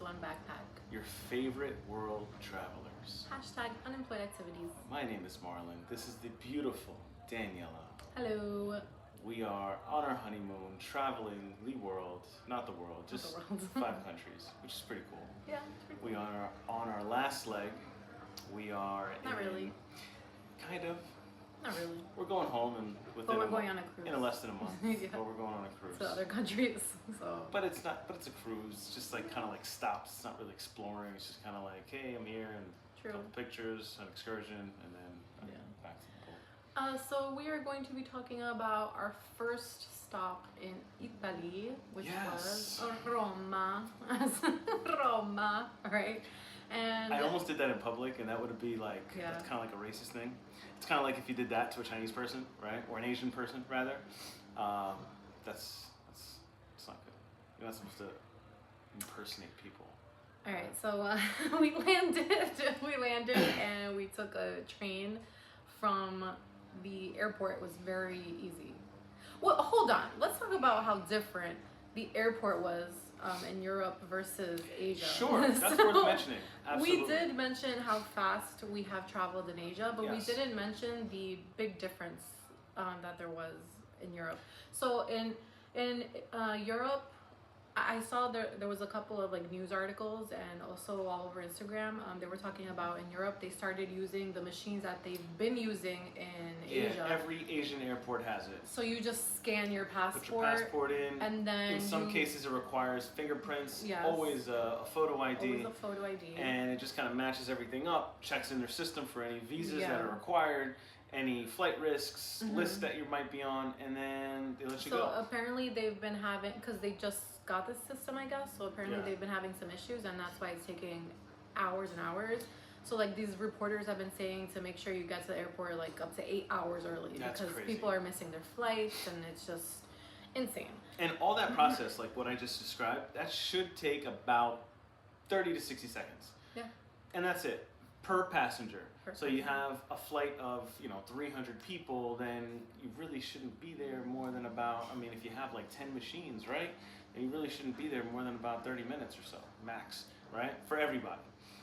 one backpack. Your favorite world travelers. Hashtag unemployed activities. My name is Marlon. This is the beautiful Daniela. Hello. We are on our honeymoon, traveling the world, not the world, just the world. 5 countries, which is pretty cool. Yeah, it's pretty cool. We are on our last leg. We are Not really. Kind of. Not really. We're going home and But we're going on a cruise. in less than a month. Yeah. But we're going on a cruise. To other countries. So. But it's not. But it's a cruise. It's just like kind of like stops. It's not really exploring. It's just kind of like, hey, I'm here and True. a couple pictures, an excursion, and then back to the boat. So we are going to be talking about our first stop in Italy, which was Roma. Roma, right? And I almost did that in public, and that would be like, Yeah. that's kind of like a racist thing. It's kind of like if you did that to a Chinese person, right? Or an Asian person, rather. That's not good. You're not supposed to impersonate people. All right, so we landed, and we took a train from the airport. It was very easy. Well, hold on. Let's talk about how different the airport was in Europe versus Asia. Sure, that's worth mentioning. Absolutely. We did mention how fast we have traveled in Asia, but Yes. we didn't mention the big difference that there was in Europe. So in Europe, I saw there was a couple of like news articles and also all over Instagram. They were talking about in Europe they started using the machines that they've been using in Asia. Every Asian airport has it. So you just scan your passport. Put your passport in. And then in some cases it requires fingerprints. Yes. Always a photo ID. Always a photo ID. And it just kind of matches everything up, checks in their system for any visas Yeah. that are required, any flight risks, lists that you might be on, and then they let you go. So apparently they've been having, because they just got this system, I guess. So apparently they've been having some issues, and that's why it's taking hours and hours. So like these reporters have been saying to make sure you get to the airport like up to 8 hours early. That's because crazy. people are missing their flights, and it's just insane. And all that process, like what I just described, that should take about 30 to 60 seconds. Yeah. And that's it, per passenger. Per So you have a flight of 300 people, then you really shouldn't be there more than about, I mean, if you have like 10 machines, right? Then you really shouldn't be there more than about 30 minutes or so, max, right? For everybody.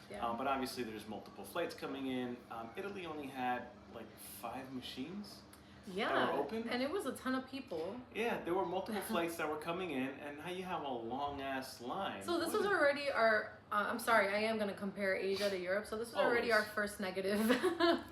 Yeah. But obviously there's multiple flights coming in. Italy only had like 5 machines Yeah. that were open. And it was a ton of people. Yeah, there were multiple flights that were coming in, and now you have a long ass line. So this was already our. I'm sorry, I am gonna compare Asia to Europe. So this was already Always. our first negative.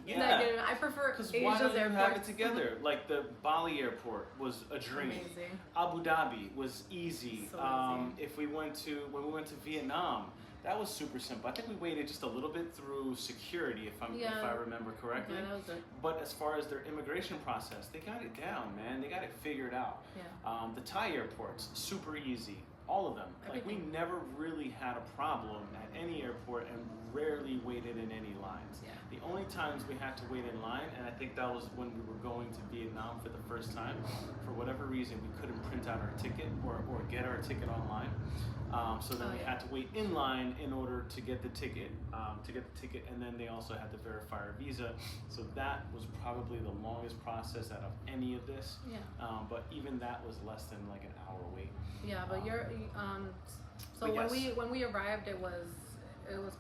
Yeah. Negative. I prefer Because Asia's why don't you airports. have it together? Like the Bali airport was a dream. Amazing. Abu Dhabi was easy. So easy. If when we went to Vietnam, that was super simple. I think we waited just a little bit through security, if I remember correctly. Yeah, that was it. But as far as their immigration process, they got it down, man. They got it figured out. Yeah. The Thai airports, super easy. All of them. Like we Everything. never really had a problem at any airport and rarely waited in any lines. Yeah. The only times we had to wait in line, and I think that was when we were going to Vietnam for the first time. For whatever reason, we couldn't print out our ticket or get our ticket online. So then we had to wait in line in order to get the ticket, and then they also had to verify our visa. So that was probably the longest process out of any of this. Yeah. But even that was less than like an hour wait. Yeah, but you're so but when we arrived, it was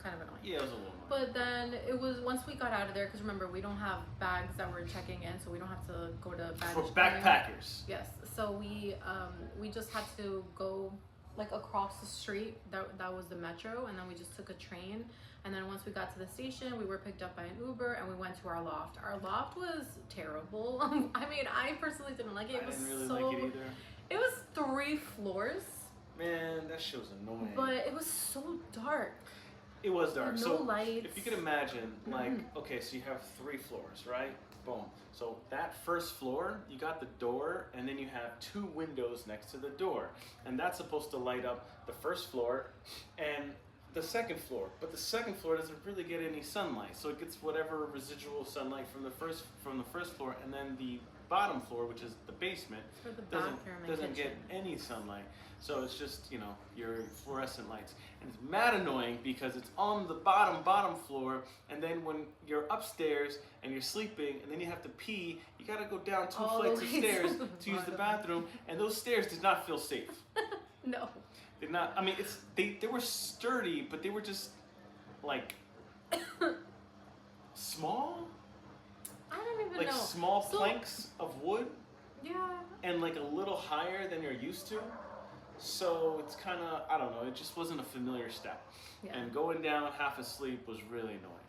kind of annoying. Yeah, it was a little annoying. But then it was once we got out of there, because remember we don't have bags that we're checking in, so we don't have to go to baggage For claim. backpackers. Yes, so we just had to go like across the street. That was the metro, and then we just took a train. And then once we got to the station, we were picked up by an Uber, and we went to our loft. Our loft was terrible. I mean, I personally didn't like it. It was I didn't really so. like it either. It was 3 floors. Man, that shit was annoying. But it was so dark. It was dark. No So lights. if you could imagine, like, okay, so you have 3 floors, right? Boom. So that first floor, you got the door, and then you have 2 windows next to the door, and that's supposed to light up the first floor and the second floor. But the second floor doesn't really get any sunlight, so it gets whatever residual sunlight from the first floor, and then the bottom floor, which is the basement, For the bathroom and doesn't get kitchen. any sunlight. So it's just, your fluorescent lights. And it's mad annoying because it's on the bottom floor, and then when you're upstairs and you're sleeping and then you have to pee, you gotta go down 2 All flights the of way to stairs the to use the bottom. bathroom, and those stairs did not feel safe. No. They're not. I mean, they were sturdy, but they were just like small. I don't even like know. small planks of wood. Yeah. And like a little higher than you're used to. So it's kind of, I don't know, it just wasn't a familiar step. Yeah. And going down half asleep was really annoying.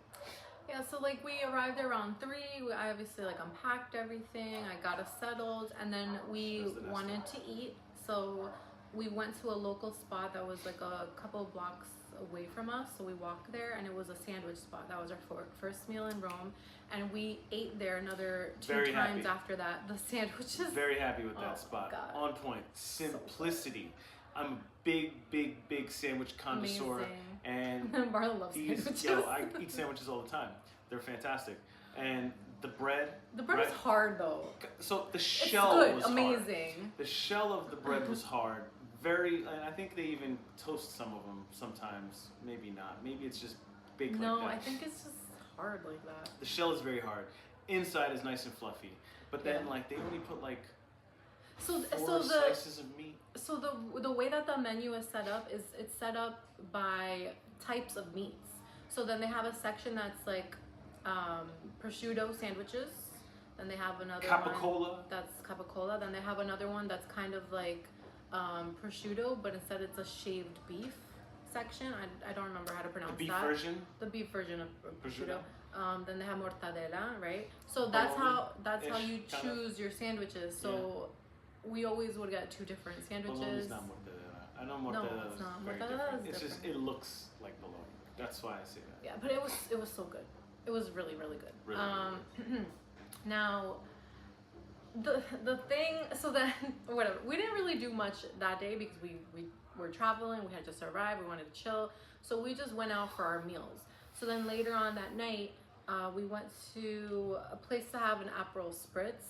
Yeah, so like we arrived there around 3. I obviously like unpacked everything. I got us settled, and then we wanted to eat. So we went to a local spot that was like a couple of blocks away from us. So we walked there, and it was a sandwich spot. That was our first meal in Rome, and we ate there another 2 times after that. The sandwiches. Very happy with that spot. God. On point. Simplicity. I'm a big sandwich connoisseur. Amazing. And Marla loves sandwiches. I eat sandwiches all the time. They're fantastic. And the bread. The bread was hard though. So the shell was amazing. Hard. The shell of the bread was hard. And I think they even toast some of them sometimes. Maybe not. Maybe it's just baked like that. No, I think it's just hard like that. The shell is very hard. Inside is nice and fluffy. But then like they only put like 4 slices of meat. So the way that the menu is set up is it's set up by types of meats. So then they have a section that's like prosciutto sandwiches. Then they have another one that's capicola. Then they have another one that's kind of like prosciutto, but instead it's a shaved beef section. I don't remember how to pronounce the beef that. version? The beef version of prosciutto. Then they have mortadella, right? So that's how you choose your sandwiches. So we always would get 2 different sandwiches. Bologna's not mortadella. I know mortadella is very different. It's just, it looks like bologna. That's why I say that. Yeah, but it was so good. It was really, really good. Really, really good. Now, the thing, so then, whatever, we didn't really do much that day because we were traveling, we had just arrived, we wanted to chill. So we just went out for our meals. So then later on that night, we went to a place to have an Aperol Spritz,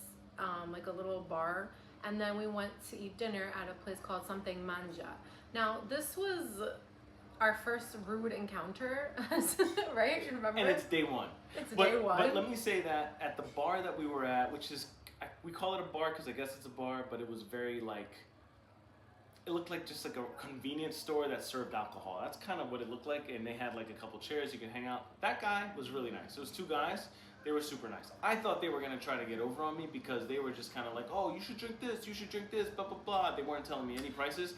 like a little bar. And then we went to eat dinner at a place called something Mangia. Now, this was our first rude encounter, right? You remember? And it's day 1. It's day 1. But let me say that at the bar that we were at, which is, we call it a bar because I guess it's a bar, but it was very like, it looked like just like a convenience store that served alcohol. That's kind of what it looked like. And they had like a couple chairs you could hang out. That guy was really nice. There was 2 guys. They were super nice. I thought they were going to try to get over on me because they were just kind of like, oh, you should drink this, blah, blah, blah. They weren't telling me any prices.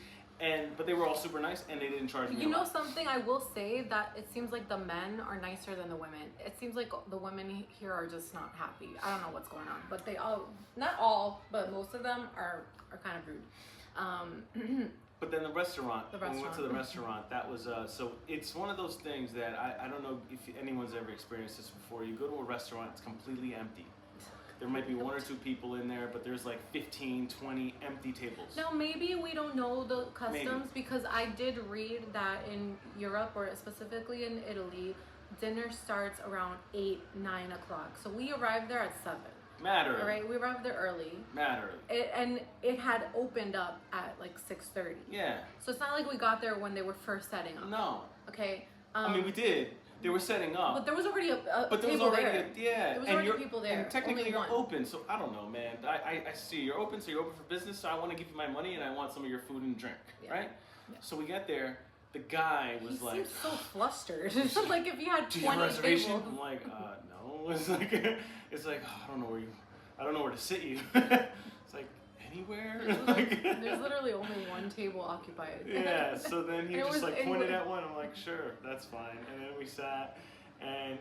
But they were all super nice and they didn't charge me. You know something, I will say that it seems like the men are nicer than the women. It seems like the women here are just not happy. I don't know what's going on, but they all, not all, but most of them are kind of rude. But then the restaurant, when we went to the restaurant, that was, so it's one of those things that I don't know if anyone's ever experienced this before. You go to a restaurant, it's completely empty. There might be 1 or 2 people in there, but there's like 15, 20 empty tables. Now, maybe we don't know the customs because I did read that in Europe, or specifically in Italy, dinner starts around 8, 9 o'clock. So we arrived there at 7. All right, we arrived there early. And it had opened up at like 6:30. Yeah. So it's not like we got there when they were first setting up. No. Okay. I mean, we did. They were setting up. But there was already a but there table was already there. There was already people there. And technically you're open, so I don't know, man. I see you're open, so you're open for business, so I want to give you my money and I want some of your food and drink, right? Yeah. So we get there. The guy was he like... seemed so flustered. Like if you had 20 do you have a reservation? tables. I'm like, no. It's like oh, I don't know where to sit you. It's like, anywhere? There's literally only 1 table occupied. Yeah, so then he just like pointed at one. I'm like, sure, that's fine. And then we sat, and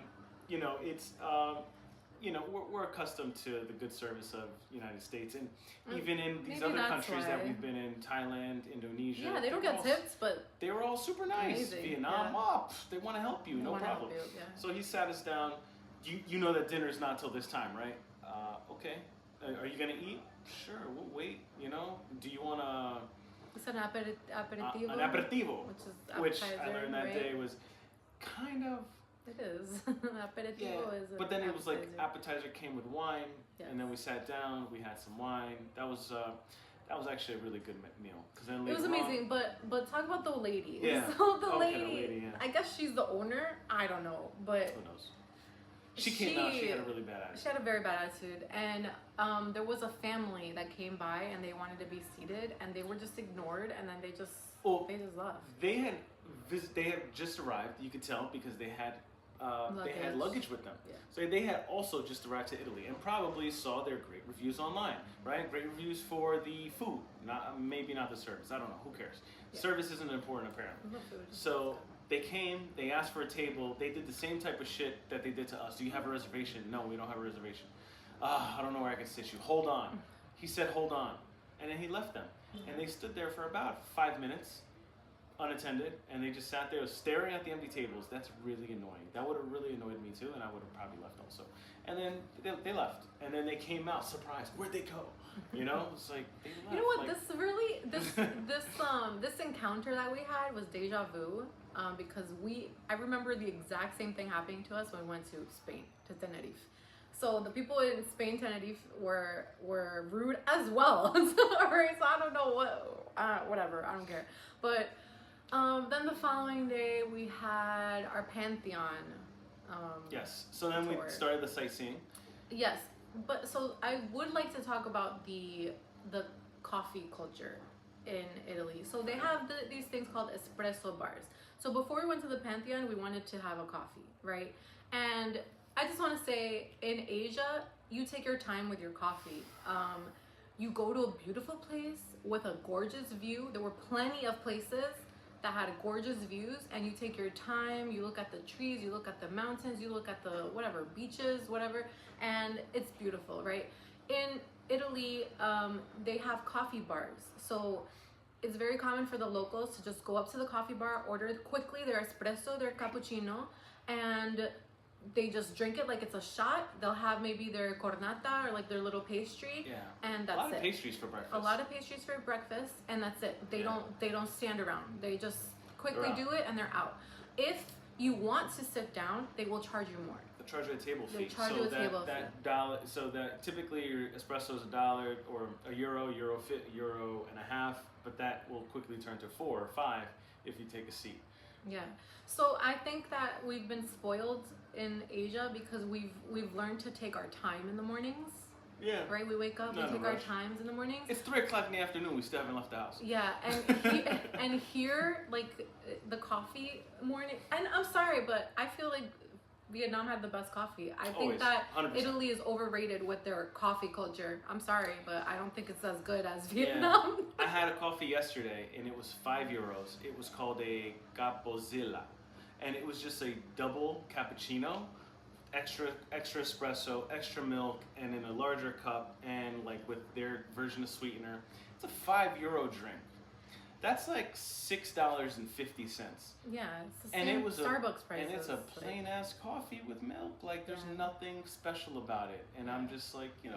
you know, it's we're accustomed to the good service of United States, and even in these other countries that we've been in, Thailand, Indonesia. Yeah, they don't get tips, but they were all super nice. Amazing. Vietnam, they want to help you, no problem. So he sat us down. You know that dinner's not till this time, right? Okay. Are you gonna eat? Sure, we'll wait. You know, do you wanna? It's an aperitivo. An aperitivo, which I learned that day was kind of. It is. Aperitivo is. But then it was like appetizer came with wine, and then we sat down. We had some wine. That was actually a really good meal. Cause then it was amazing. But talk about the lady. Yeah. So the lady. I guess she's the owner. I don't know, but who knows? She came out. She had a really bad attitude. She had a very bad attitude, and there was a family that came by and they wanted to be seated, and they were just ignored, and then they just left. They had just arrived. You could tell because they had luggage with them. Yeah. So they had also just arrived to Italy and probably saw their great reviews online, right? Great reviews for the food, maybe not the service. I don't know. Who cares? Yeah. Service isn't important apparently. So they came. They asked for a table. They did the same type of shit that they did to us. Do you have a reservation? No, we don't have a reservation. I don't know where I can sit you. Hold on. He said, hold on, and then he left them, and they stood there for about 5 minutes. Unattended, and they just sat there staring at the empty tables. That's really annoying. That would have really annoyed me too, and I would have probably left also. And then they left, and then they came out surprised. Where'd they go? You know, it's like they left. You know what? Like, this encounter that we had was deja vu, because I remember the exact same thing happening to us when we went to Spain, to Tenerife. So the people in Spain, Tenerife, were rude as well. So I don't know whatever. I don't care, but. Then the following day we had our Pantheon. Yes. So then tour. We started the sightseeing. Yes, but so I would like to talk about the coffee culture in Italy. So they have these things called espresso bars. So before we went to the Pantheon, we wanted to have a coffee, right? And I just want to say, in Asia, you take your time with your coffee. You go to a beautiful place with a gorgeous view. There were plenty of places that had gorgeous views, and you take your time, you look at the trees, you look at the mountains, you look at the beaches, whatever, and it's beautiful, right? In Italy, they have coffee bars. So it's very common for the locals to just go up to the coffee bar, order quickly their espresso, their cappuccino, and they just drink it like it's a shot. They'll have maybe their cornata or like their little pastry, and that's it. A lot of pastries for breakfast. A lot of pastries for breakfast, and that's it. They don't stand around. They just quickly do it and they're out. If you want to sit down, they will charge you more. They'll charge you a table fee. They'll charge you a table fee. $1. So that typically your espresso is $1 or a euro and a half, but that will quickly turn to 4 or 5 if you take a seat. Yeah. So I think that we've been spoiled in Asia because we've learned to take our time in the mornings. Yeah. Right? We wake up, we take our times in the mornings. It's 3 o'clock in the afternoon. We still haven't left the house. Yeah, and here, like the coffee morning. And I'm sorry, but I feel like Vietnam had the best coffee. I think that 100%. Italy is overrated with their coffee culture. I'm sorry, but I don't think it's as good as Vietnam. Yeah. I had a coffee yesterday, and it was €5. It was called a Capozilla, and it was just a double cappuccino. Extra espresso, extra milk, and in a larger cup, and like with their version of sweetener. It's a €5 drink. That's like $6.50. Yeah, it's the and same it was Starbucks price. And it's a plain ass coffee with milk. Like there's nothing special about it. And I'm just like, and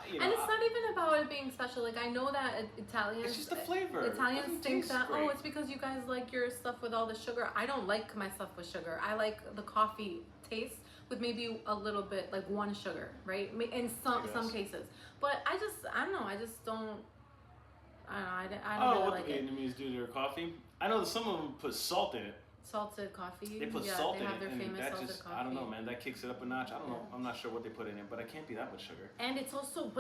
it's not even about it being special. Like I know that Italians. It's just the flavor. Italians think that great. it's because you guys like your stuff with all the sugar. I don't like my stuff with sugar. I like the coffee taste with maybe a little bit, like 1 sugar, right? In some cases. But I don't know. I just don't. I don't really what like the Vietnamese do to their coffee? I know that some of them put salt in it. Salted coffee. They put salt in it, have their famous that salted just, coffee. I don't know, man. That kicks it up a notch. I don't know. I'm not sure what they put in it, but it can't be that much sugar. And it's also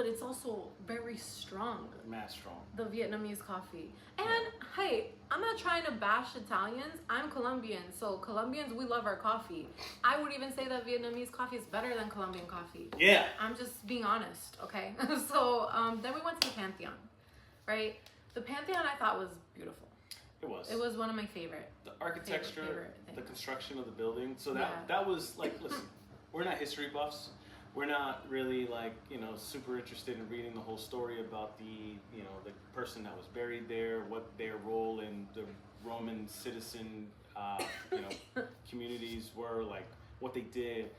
very strong. Mad strong. The Vietnamese coffee. And hey, I'm not trying to bash Italians. I'm Colombian, so Colombians, we love our coffee. I would even say that Vietnamese coffee is better than Colombian coffee. Yeah. I'm just being honest, okay? So then we went to the Pantheon, right? The Pantheon I thought was beautiful. It was. It was one of my favorite. The architecture, favorite the construction of the building. So that was like, listen, we're not history buffs. We're not really like, super interested in reading the whole story about the person that was buried there, what their role in the Roman citizen, communities were, like what they did.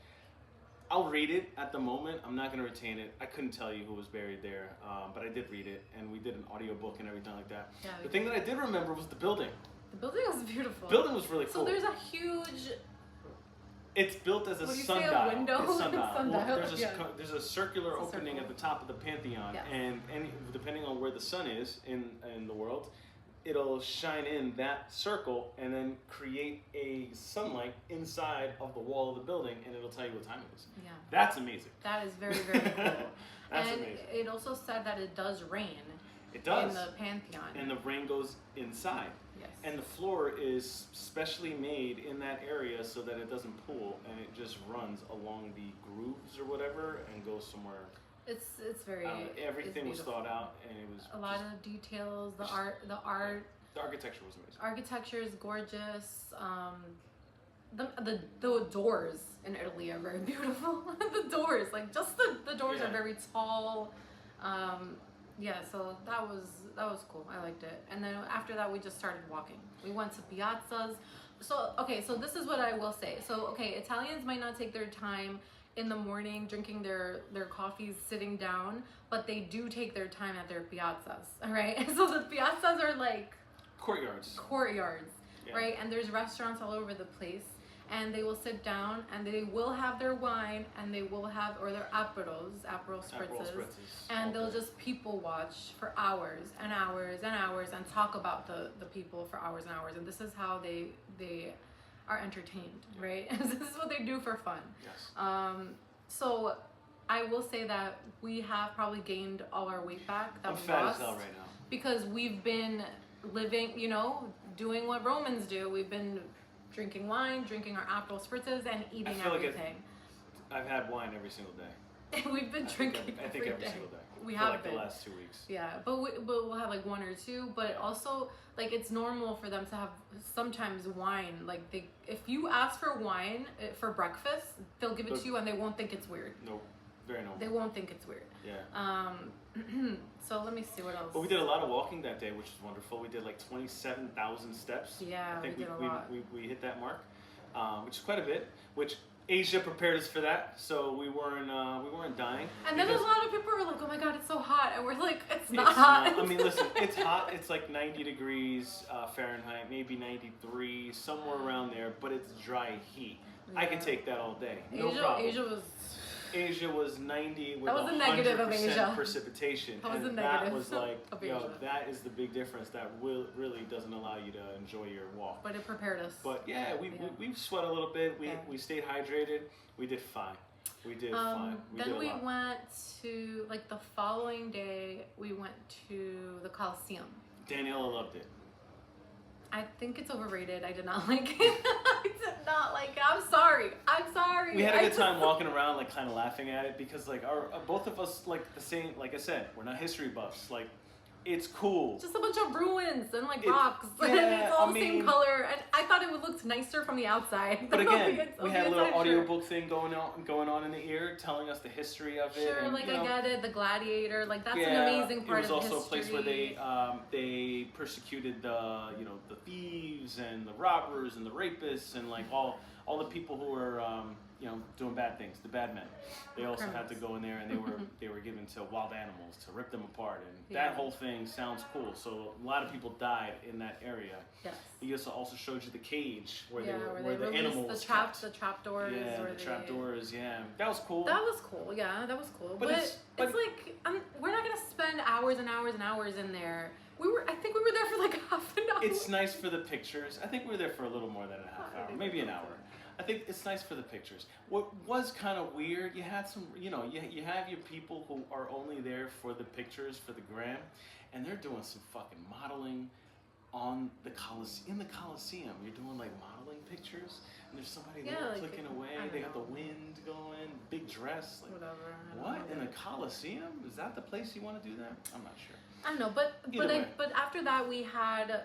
I'll read it at the moment. I'm not going to retain it. I couldn't tell you who was buried there, but I did read it, and we did an audiobook and everything like that. Yeah, the thing that I did remember was the building. The building was beautiful. The building was really cool. So there's a huge... It's built as a sundial. A window? It's sundial. Sundial. Well, there's a circular opening at the top of the Pantheon, and depending on where the sun is in the world, it'll shine in that circle and then create a sunlight inside of the wall of the building, and it'll tell you what time it is. Yeah. That's amazing. That is very, very cool. That's and amazing. it also said that it does rain. It does. In the Pantheon. And the rain goes inside. Yes. And the floor is specially made in that area so that it doesn't pool, and it just runs along the grooves or whatever and goes somewhere. It's very. Everything was thought out, and it was a lot of details. The art. The architecture was amazing. Architecture is gorgeous. The doors in Italy are very beautiful. The doors, like just the doors are very tall. Yeah, so that was cool. I liked it. And then after that, we just started walking. We went to piazzas. So this is what I will say. So Italians might not take their time in the morning drinking their coffees sitting down, but they do take their time at their piazzas. All right. So the piazzas are like courtyards, right? And there's restaurants all over the place. And they will sit down and they will have their wine and they will have, or their Aperol spritzes, and they'll just people watch for hours and hours and hours and talk about the people for hours and hours. And this is how they are entertained, right? This is what they do for fun. Yes. So I will say that we have probably gained all our weight back that I'm we fat lost as hell right now. because we've been living, doing what Romans do. We've been drinking wine, drinking our Aperol spritzes, and eating everything. I've had wine every single day. We've been drinking. I think every single day. We for have like been. the last 2 weeks. Yeah, but we'll have like one or two. But also, like, it's normal for them to have sometimes wine. Like, if you ask for wine for breakfast, they'll give it to you, and they won't think it's weird. No, very normal. They won't think it's weird. Yeah. So let me see what else. But we did a lot of walking that day, which was wonderful. We did like 27,000 steps. Yeah, I think we did a lot. We hit that mark, which is quite a bit. Which Asia prepared us for that, so we weren't dying. And then a lot of people were like, "Oh my God, it's so hot," and we're like, "It's not hot." I mean, listen, it's hot. It's like 90 degrees Fahrenheit, maybe 93, somewhere around there. But it's dry heat. Yeah. I can take that all day. No problem. Asia was 90 with 100% precipitation. That was like, that is the big difference. That really doesn't allow you to enjoy your walk. But it prepared us. But yeah, we sweat a little bit. We stayed hydrated. We did fine. We did fine. Then we went to, like, the following day, we went to the Colosseum. Daniela loved it. I think it's overrated. I did not like it. I did not like it. I'm sorry. We had a good time walking around, like, kind of laughing at it because, like, our both of us, like, the same. Like I said, we're not history buffs. Like, it's cool. Just a bunch of ruins and like rocks. Yeah, and it's all the same color. And I thought it would look nicer from the outside. But again, we had a little audiobook thing going on in the ear, telling us the history of it. Sure, and, like, I get it. The gladiator, like, that's an amazing part of history. It was also a place where they persecuted the thieves and the robbers and the rapists and, like, all the people who were doing bad things, the bad men. They also had to go in there, and they were given to wild animals to rip them apart, and that whole thing sounds cool. So a lot of people died in that area. Yes. He also showed you the cage where they the animals the trap doors. Yeah, the trap doors. Yeah, that was cool. That was cool. Yeah, that was cool. But it's like we're not gonna spend hours and hours and hours in there. I think we were there for like half an hour. It's nice for the pictures. I think we were there for a little more than a half hour, maybe an hour. I think it's nice for the pictures. What was kind of weird, you had some, you have your people who are only there for the pictures, for the gram, and they're doing some fucking modeling in the Colosseum. You're doing, like, modeling pictures, and there's somebody there clicking away. They got the wind going, big dress. Like, whatever. What? In the Colosseum? Is that the place you want to do that? I'm not sure. I don't know, but after that we had,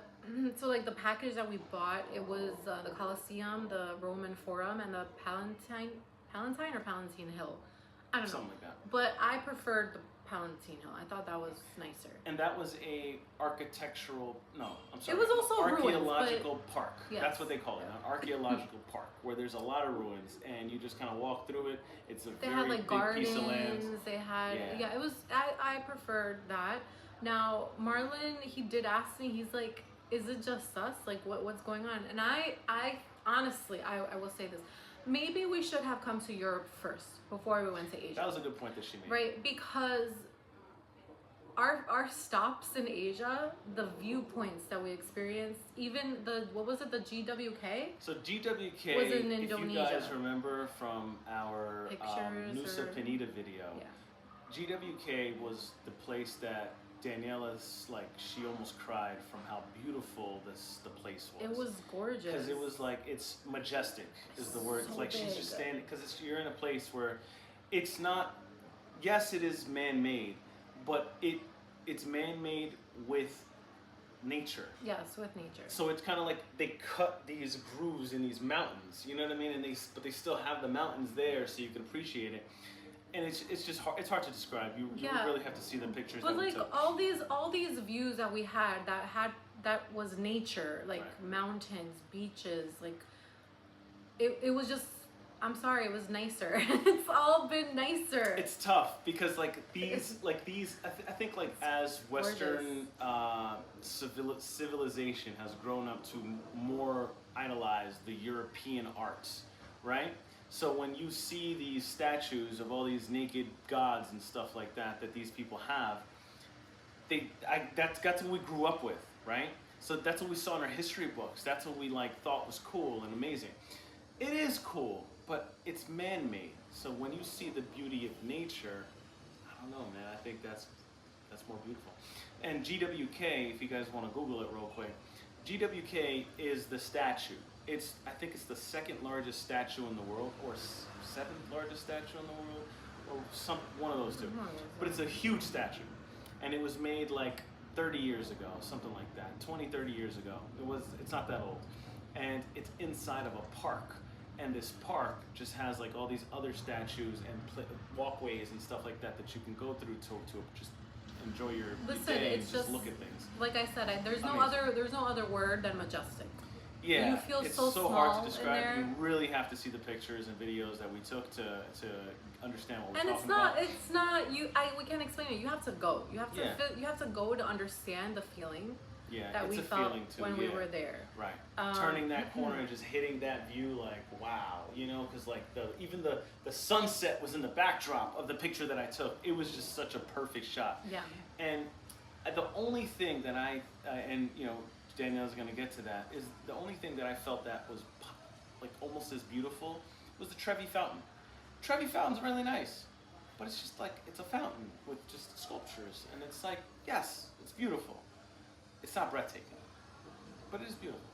so, like, the package that we bought, it was the Colosseum, the Roman Forum, and the Palatine Hill. I don't know. Something like that. But I preferred the Palatine Hill. I thought that was nicer. And that was a architectural, no, I'm sorry. It was also archaeological park. Yes. That's what they call it, an archaeological park, where there's a lot of ruins, and you just kind of walk through it. It's a very big piece of land. They had, it was, I preferred that. Now, Marlon, he did ask me, he's like, is it just us? Like, what's going on? And I honestly, I will say this. Maybe we should have come to Europe first before we went to Asia. That was a good point that she made. Right? Because our stops in Asia, the viewpoints that we experienced, even the what was it, the GWK? So GWK Was in if you Indonesia. guys remember from our Pictures Nusa or- Penida video, Yeah. GWK was the place that Daniela's like she almost cried from how beautiful the place was. It was gorgeous. Because it was like it's majestic is the word. It's So like she's just big. standing because you're in a place where it's not. Yes, it is man-made, but it's man-made with nature. Yes, with nature. So it's kind of like they cut these grooves in these mountains. You know what I mean? And but they still have the mountains there, so you can appreciate it. And it's just hard. It's hard to describe. You Yeah. really have to see the pictures. But that we like took. all these views that we had that was nature, like Right. mountains, beaches, like it was just, I'm sorry, it was nicer. It's all been nicer. It's tough because like these I think like as Western civilization has grown up to more idolize the European arts, right? So when you see these statues of all these naked gods and stuff like that these people have, that's what we grew up with, right? So that's what we saw in our history books. That's what we like thought was cool and amazing. It is cool, but it's man-made. So when you see the beauty of nature, I don't know, man. I think that's more beautiful. And GWK, if you guys want to Google it real quick, GWK is the statue. I think it's the second largest statue in the world, or seventh largest statue in the world, or one of those two. But it's a huge statue, and it was made like 30 years ago, something like that, 20, 30 years ago. It's not that old, and it's inside of a park. And this park just has like all these other statues and walkways and stuff like that you can go through to just enjoy your day and just look at things. Like I said, there's no other word than majestic. Yeah, You feel it's so so small hard to in describe. there. You really have to see the pictures and videos that we took to understand what we're And talking about. it's not we can't explain it. You have to go. You have to Yeah. you have to go to understand the feeling Yeah, that it's we a felt feeling too. when we yeah. were there. Right. Turning that corner and just hitting that view, like wow, you know, because like even the sunset was in the backdrop of the picture that I took. It was just such a perfect shot. Yeah. And the only thing that and you know, Danielle's gonna get to that, is the only thing that I felt that was like almost as beautiful was the Trevi Fountain. Trevi Fountain's really nice, but it's just like it's a fountain with just sculptures, and it's like yes, it's beautiful. It's not breathtaking, but it is beautiful.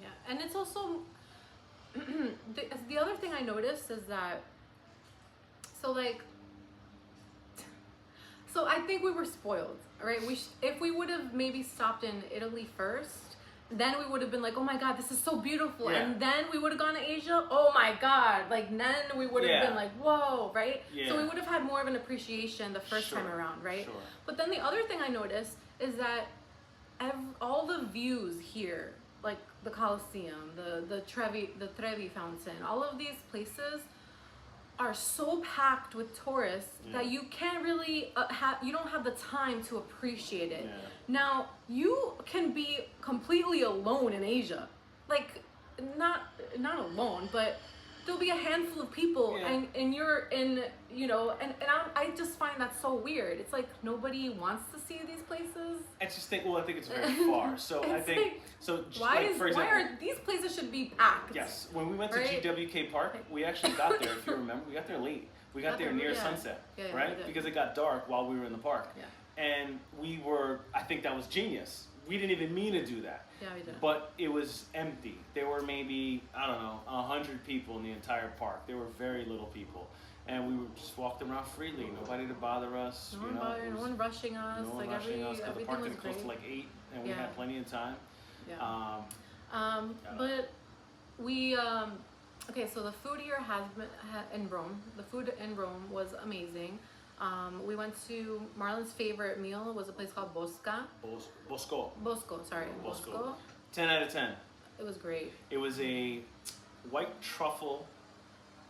Yeah, and it's also the other thing I noticed is that so I think we were spoiled, right? If we would have maybe stopped in Italy first, then we would have been like, oh my god, this is so beautiful, Yeah. and then we would have gone to Asia. Oh my god, like then we would have Yeah. been like, whoa, right? Yeah. So we would have had more of an appreciation the first Sure, time around, right? sure. But then the other thing I noticed is that all the views here, like the Colosseum, the Trevi Fountain, all of these places are so packed with tourists that you can't really you don't have the time to appreciate it. Yeah. Now you can be completely alone in Asia, like not alone, but there'll be a handful of people, Yeah. and you're in, you know, and I just find that so weird. It's like nobody wants to see these places. I just think, well, I think it's very far. So I It's think, like, so for example, why are these places should be packed? yes, when we went to Right? GWK Park, we actually got there, if you remember, we got there late. We got there near yeah. sunset, Yeah, yeah, we right? did. Because it got dark while we were in the park. Yeah. And I think that was genius. We didn't even mean to do that. Yeah, we did. But it was empty. There were maybe, I don't know, 100 people in the entire park. There were very little people. And we were just walked around freely. Nobody to bother us. No one bothered, no one rushing us. No one like rushing us, 'cause the everything park was didn't close great. to like 8, and we Yeah. had plenty of time. Yeah. But we okay. So the food here in Rome. The food in Rome was amazing. We went to Marlon's favorite meal was a place called Bosco. Sorry, Bosco. 10 out of 10. It was great. It was a white truffle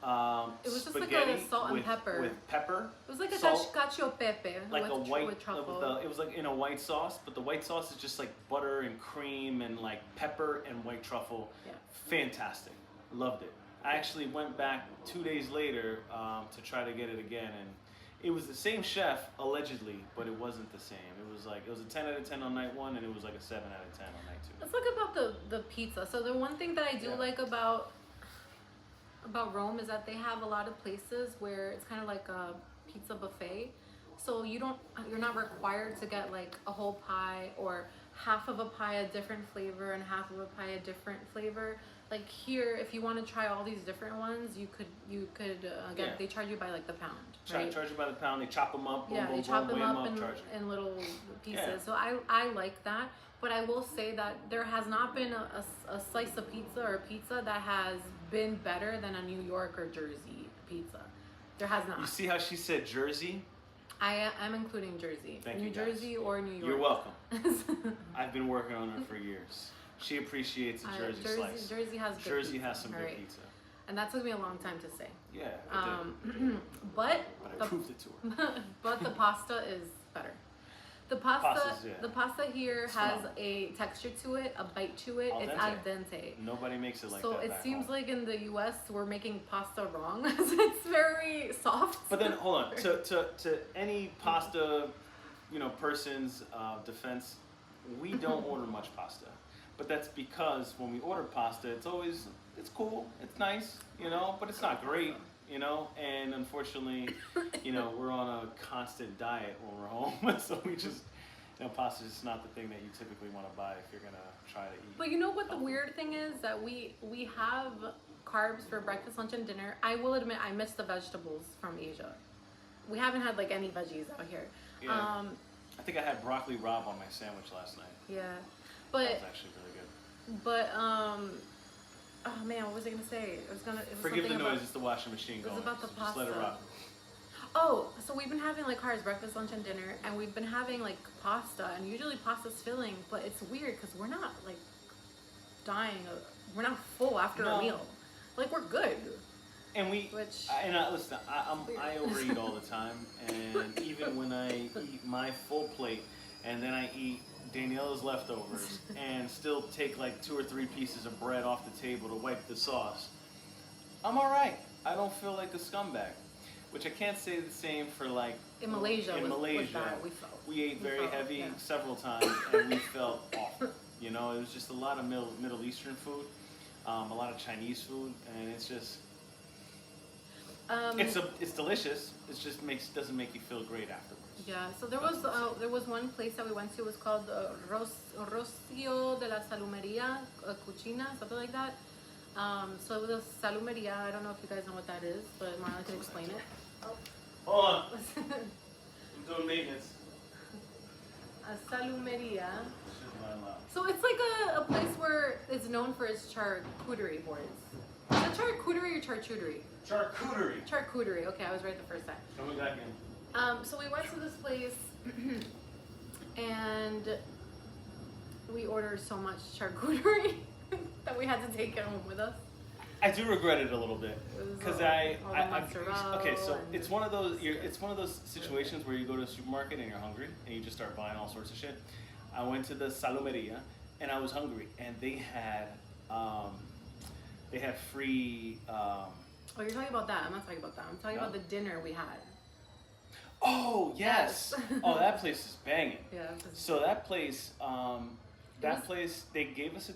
It was just spaghetti like a salt and pepper. with pepper. It was like a salt, cacio e pepe like with, a white with truffle. it was like in a white sauce, but the white sauce is just like butter and cream and like pepper and white truffle. Yeah. Fantastic. Loved it. I actually went back 2 days later to try to get it again, and It was the same chef allegedly, but it wasn't the same. It was a 10 out of 10 on night 1, and it was like a 7 out of 10 on night 2. Let's talk about the pizza. So the one thing that I do like about Rome is that they have a lot of places where it's kind of like a pizza buffet. So you're not required to get like a whole pie or half of a pie a different flavor and half of a pie a different flavor. Like here, if you want to try all these different ones, you could again, they charge you by like the pound. Right? Charge you by the pound. They chop them up. Boom, boom, they chop boom, them up in little pieces. Yeah. So I like that. But I will say that there has not been a slice of pizza or pizza that has been better than a New York or Jersey pizza. There has not. You see how she said Jersey? I'm including Jersey. Thank New you, guys. Jersey or New York. You're welcome. I've been working on her for years. She appreciates a Jersey slice. Jersey has good Jersey pizza. has some good pizza. And that took me a long time to say. Yeah, it did. But I proved it to her. but the pasta is better. The pasta here has a texture to it, a bite to it. It's al dente. Nobody makes it like so that. So it seems home. like in the U.S. we're making pasta wrong. It's very soft. But then hold on. To any pasta, person's defense, we don't order much pasta. But that's because when we order pasta, it's cool, it's nice, but it's not great, and unfortunately, we're on a constant diet when we're home, so we just, pasta is not the thing that you typically want to buy if you're gonna try to eat. But you know what the weird thing is? That we have carbs for breakfast, lunch, and dinner. I will admit I miss the vegetables from Asia. We haven't had like any veggies out here. Yeah. I think I had broccoli rabe on my sandwich last night. Yeah. But that was actually really good. But oh man, what was I gonna say? It was Forgive the noise. about, it's the washing machine going. It was about the pasta. Just let it rock. Oh, so we've been having like carbs, breakfast, lunch, and dinner, and we've been having like pasta, and usually pasta's filling, but it's weird because we're not like dying. We're not full after a meal. Like we're good. And listen, I overeat all the time, and even when I eat my full plate, and then I eat Daniela's leftovers, and still take like 2 or 3 pieces of bread off the table to wipe the sauce, I'm all right. I don't feel like a scumbag, which I can't say the same for like in Malaysia. We ate very heavy several times, and we felt awful. It was just a lot of Middle Eastern food, a lot of Chinese food, and it's just. It's delicious. It just doesn't make you feel great afterwards. Yeah. So there was one place that we went to. It was called Rocio de la Salumeria Cucina, something like that. So it was a salumeria. I don't know if you guys know what that is, but Marla can explain it. Oh. Hold on. I'm doing maintenance. A salumeria. So it's like a place where it's known for its charcuterie boards. Is it charcuterie or charcuterie? Charcuterie. Charcuterie. Okay, I was right the first time. Coming back in. So we went to this place, and we ordered so much charcuterie that we had to take it home with us. I do regret it a little bit because okay, so it's one of those situations where you go to the supermarket and you're hungry and you just start buying all sorts of shit. I went to the salumeria and I was hungry, and they had free. Oh, you're talking about that. I'm not talking about that. I'm talking about the dinner we had. Oh yes. Oh, that place is banging. Yeah. So that place. They gave us a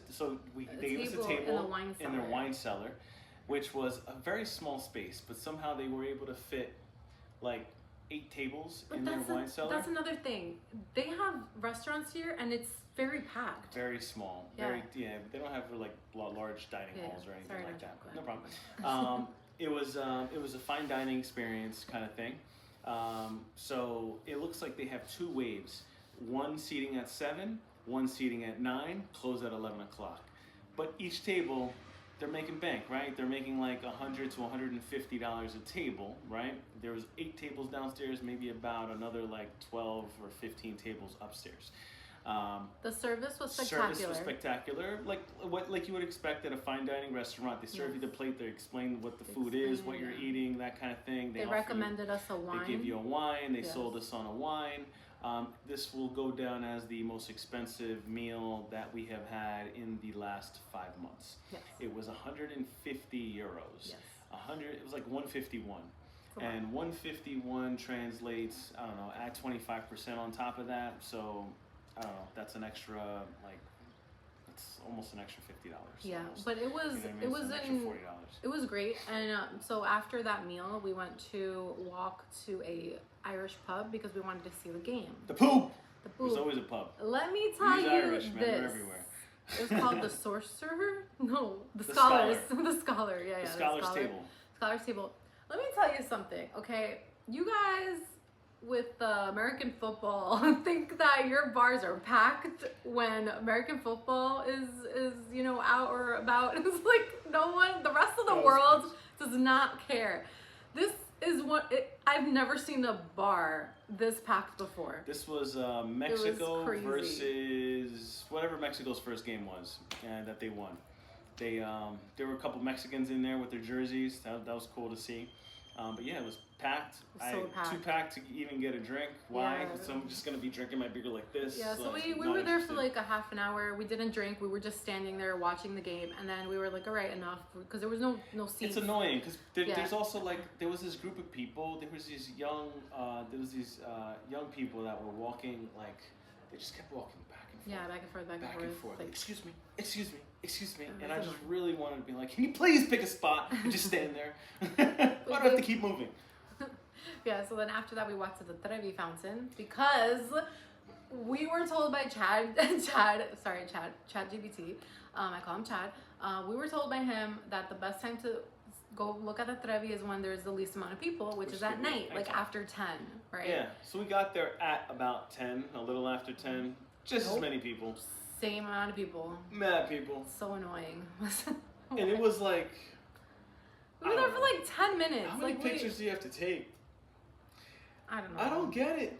table in their wine cellar, which was a very small space, but somehow they were able to fit like 8 tables in their wine cellar. That's another thing. They have restaurants here, and it's very packed. Very small. Yeah. They don't have like large dining halls or anything like that. No problem. It was a fine dining experience kind of thing. So it looks like they have 2 waves. One seating at 7. One seating at 9, close at 11 o'clock. But each table, they're making bank, right? They're making like $100 to $150 a table, right? There was 8 tables downstairs, maybe about another like 12 or 15 tables upstairs. The service was spectacular. Like you would expect at a fine dining restaurant. They serve you the plate, they explain what the food is, what you're eating, that kind of thing. They recommended us a wine. They give you a wine, they sold us on a wine. This will go down as the most expensive meal that we have had in the last 5 months. Yes. It was 150 euros. Yes. It was like 151. And 151 translates, I don't know, add 25% on top of that. So, I don't know, that's an extra, like, it's almost an extra $50. Yeah, almost. but it was, You know what I mean? it It's was an extra $40. it was great. And so after that meal, we went to walk to a Irish pub because we wanted to see the game. The poop! The There's poop. always a pub. Let me tell you Irish, man. this. They're everywhere. It's called the Sorcerer? No, the The Scholars. Scholar. The Scholar, yeah, The Scholars Table. Scholars Table. Let me tell you something, okay? You guys with American football think that your bars are packed when American football is you know, out or about. It's like no one, the rest of the world does not care. This is I've never seen a bar this packed before. This was Mexico crazy. versus whatever Mexico's first game was, and that they won. There were a couple Mexicans in there with their jerseys. That was cool to see. But yeah, it was packed. Packed. Too packed to even get a drink. Why? Yeah. So I'm just gonna be drinking my beer like this. Yeah, so we not were there for interested. like a half an hour. We didn't drink. We were just standing there watching the game, and then we were like, all right, enough, because there was no seats. It's annoying because Yeah. there's also like there was this group of people. There was these young people that were walking, like they just kept walking back and forth. Yeah, back and forth, back and forth. Like, Excuse me, excuse me, excuse me. It And was I just annoying. really wanted to be like, can you please pick a spot and just stand there? Why do I have to keep moving? yeah, so then after that we walked to the Trevi fountain because we were told by ChatGPT, I call him Chad, we were told by him that the best time to go look at the Trevi is when there's the least amount of people, which is at night, like after 10, right? Yeah, so we got there at about 10, a little after 10, just as many people. Same amount of people. Mad people. So annoying. And it was like... We were there for like 10 minutes. How many like, pictures do you have to take? I don't know. I don't get it.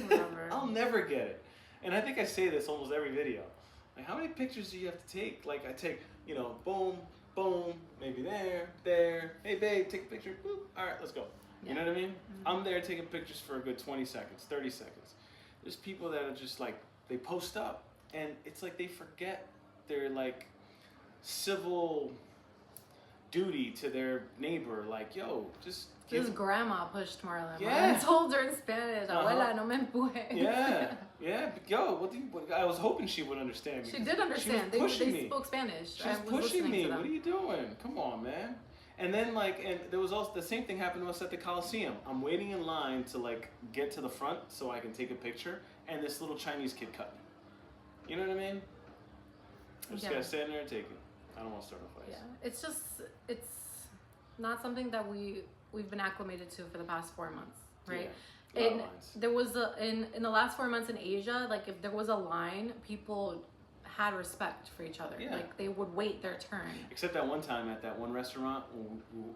Whatever. I'll never get it. And I think I say this almost every video. Like, how many pictures do you have to take? Like, I take, you know, boom, boom, maybe there. Hey, babe, take a picture. Boop. All right, let's go. Yeah. You know what I mean? Mm-hmm. I'm there taking pictures for a good 20 seconds, 30 seconds. There's people that are just like, they post up, and it's like they forget their, like, civil duty to their neighbor. Like, yo, just... This grandma pushed Marlon. Yeah. Marlon told her in Spanish, abuela, no me empuje. Yeah. Yo, I was hoping she would understand me. She did understand. She was pushing they me. spoke Spanish. She was pushing me. What are you doing? Come on, man. And then, like, and there was also the same thing happened to us at the Colosseum. I'm waiting in line to, like, get to the front so I can take a picture, and this little Chinese kid cut me. You know what I mean? I just gotta stand there and take it. I don't want to start a fight. Yeah, it's not something that we've been acclimated to for the past 4 months, right? Yeah. And there was in the last 4 months in Asia, like if there was a line, people had respect for each other. Yeah. Like they would wait their turn. Except that one time at that one restaurant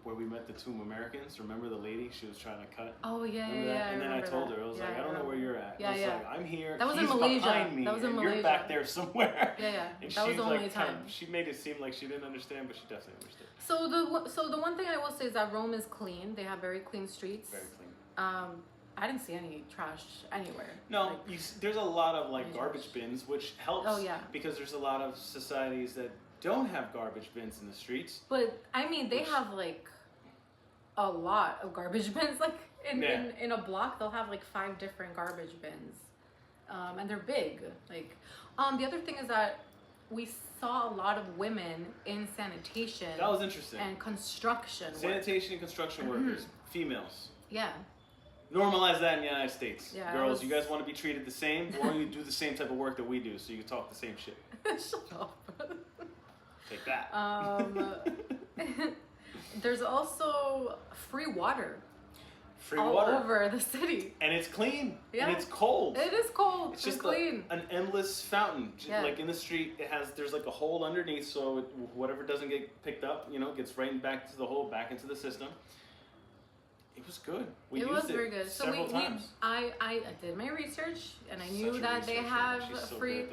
where we met the two Americans. Remember the lady? She was trying to cut. Oh yeah. And then I told her, I was like, I don't know where you're at. Yeah, I was yeah. like, I'm here. That was He's in Malaysia. behind me, That was in and Malaysia. You're back there somewhere. Yeah. And That was the only time. She made it seem like she didn't understand, but she definitely understood. So the one thing I will say is that Rome is clean. They have very clean streets. Very clean. I didn't see any trash anywhere. No, Like, there's a lot of like garbage bins, which helps. Oh, yeah. Because there's a lot of societies that don't have garbage bins in the streets. but I mean, they have like a lot of garbage bins. Like in a block, they'll have like 5 different garbage bins, and they're big. Like, the other thing is that we saw a lot of women in sanitation. That was interesting. And construction. Sanitation and construction workers, females. Yeah. Normalize that in the United States. Yeah, Girls, you guys want to be treated the same? Why don't you do the same type of work that we do so you can talk the same shit? Shut up. Take that. There's also free water. Free all water. over the city. And it's clean. Yeah. And it's cold. It is cold. It's and just clean. an endless fountain. Yeah. Like in the street, there's like a hole underneath, so whatever doesn't get picked up, gets right back to the hole, back into the system. It was good. It was very good. So I did my research, and I knew that they have free.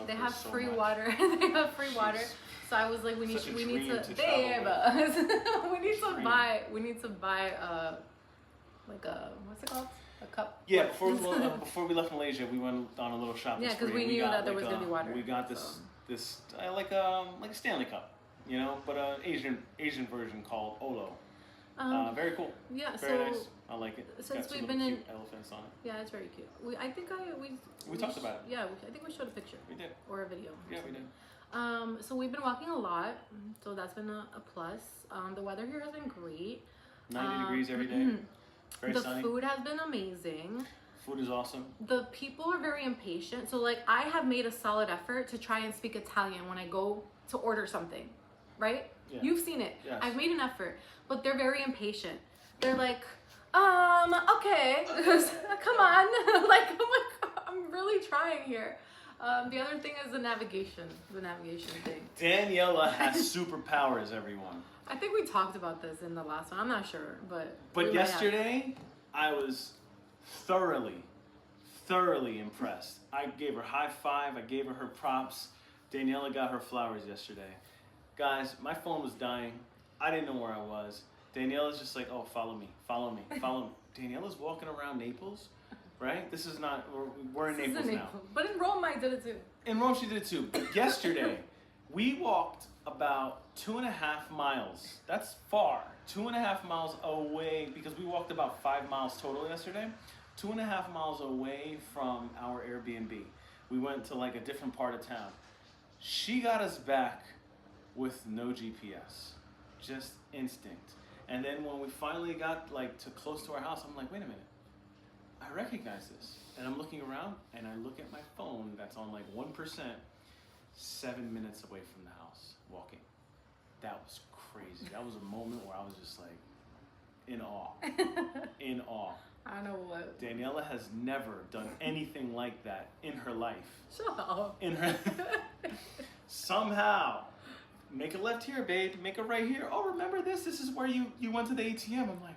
They have free water. They have free water. So I was like, we need to we need to buy like a, what's it called? A cup. Yeah, before we left Malaysia, we went on a little shopping spree. Yeah, because we knew that there was gonna be water. We got this like a Stanley Cup, but an Asian version called Olo. Very cool. Yeah. Very nice. I like it. It's since got we've two been cute elephants on it. yeah, it's very cute. We talked about it. Yeah, I think we showed a picture. We did. Or a video. Yeah, we did. So we've been walking a lot, so that's been a plus. The weather here has been great. 90 degrees every day. Very the sunny. food has been amazing. Food is awesome. The people are very impatient. So like I have made a solid effort to try and speak Italian when I go to order something, right? Yeah. You've seen it. Yes. I've made an effort, but they're very impatient. They're like, okay, come on. Like, I'm really trying here. The other thing is the navigation thing. Daniela has superpowers, everyone. I think we talked about this in the last one. I'm not sure, but yesterday, I was thoroughly impressed. I gave her high five. I gave her props. Daniela got her flowers yesterday. Guys, my phone was dying. I didn't know where I was. Daniela's just like, oh, follow me. Daniela's walking around Naples, right? This is not, we're in Naples now. But in Rome, I did it too. In Rome, she did it too. But yesterday, we walked about 2.5 miles. That's far. 2.5 miles away, because we walked about 5 miles total yesterday. 2.5 miles away from our Airbnb. We went to like a different part of town. She got us back with no GPS, just instinct. And then when we finally got like to close to our house, I'm like, wait a minute, I recognize this. And I'm looking around and I look at my phone that's on like 1%, 7 minutes away from the house walking. That was crazy. That was a moment where I was just like in awe, in awe. I don't know what. Daniela has never done anything like that in her life. Shut up. In her somehow. Make a left here, babe. Make a right here. Oh, remember this? This is where you went to the ATM. I'm like,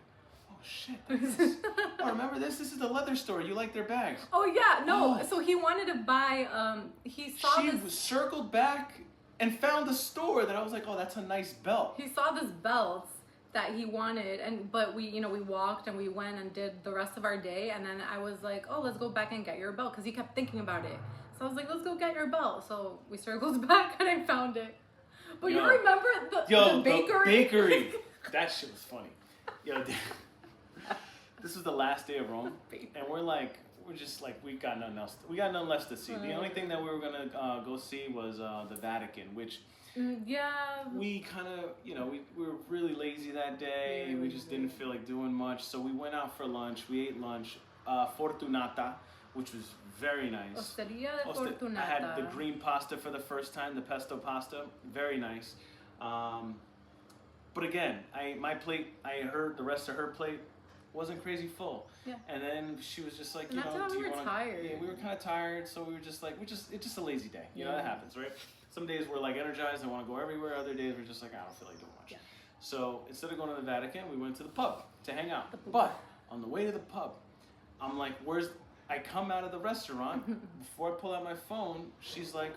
oh shit. Oh, remember this? This is the leather store. You like their bags. Oh yeah, no. Oh. So he wanted to buy. He saw this. She circled back and found the store that I was like, oh, that's a nice belt. He saw this belt that he wanted, but we walked and we went and did the rest of our day, and then I was like, oh, let's go back and get your belt, because he kept thinking about it. So I was like, let's go get your belt. So we circled back and I found it. But you remember the bakery? The bakery. That shit was funny. Yo, this was the last day of Rome, and we're just like, we got nothing else. We got nothing left to see. The only thing that we were gonna go see was the Vatican, which we kind of, we were really lazy that day. Yeah, we just didn't feel like doing much, so we went out for lunch. We ate lunch, Fortunata, which was very nice. Osteria de Fortunata. I had the green pasta for the first time, the pesto pasta, very nice. But again, my plate, I heard the rest of her plate wasn't crazy full. Yeah. And then she was just like, do you want to? We were tired. Yeah, we were kind of tired, so we were just like, it's just a lazy day. You know, that happens, right? Some days we're like energized and want to go everywhere. Other days we're just like, I don't feel like doing much. Yeah. So instead of going to the Vatican, we went to the pub to hang out. But on the way to the pub, I'm like, I come out of the restaurant, before I pull out my phone, she's like,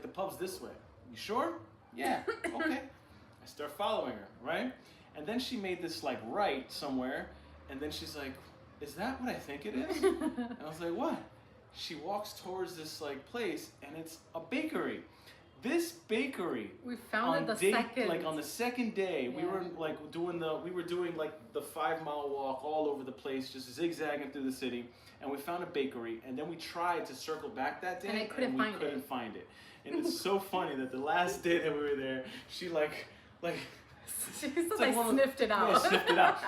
the pub's this way. You sure? Yeah, okay. I start following her, right? And then she made this like right somewhere, and then she's like, is that what I think it is? And I was like, what? She walks towards this like place, and it's a bakery. This bakery, we found it on the second day, we were like doing the 5 mile walk all over the place, just zigzagging through the city, and we found a bakery, and then we tried to circle back that day, and we couldn't find it. And it's so funny that the last day that we were there, she she sniffed it out. Yeah, sniffed it out.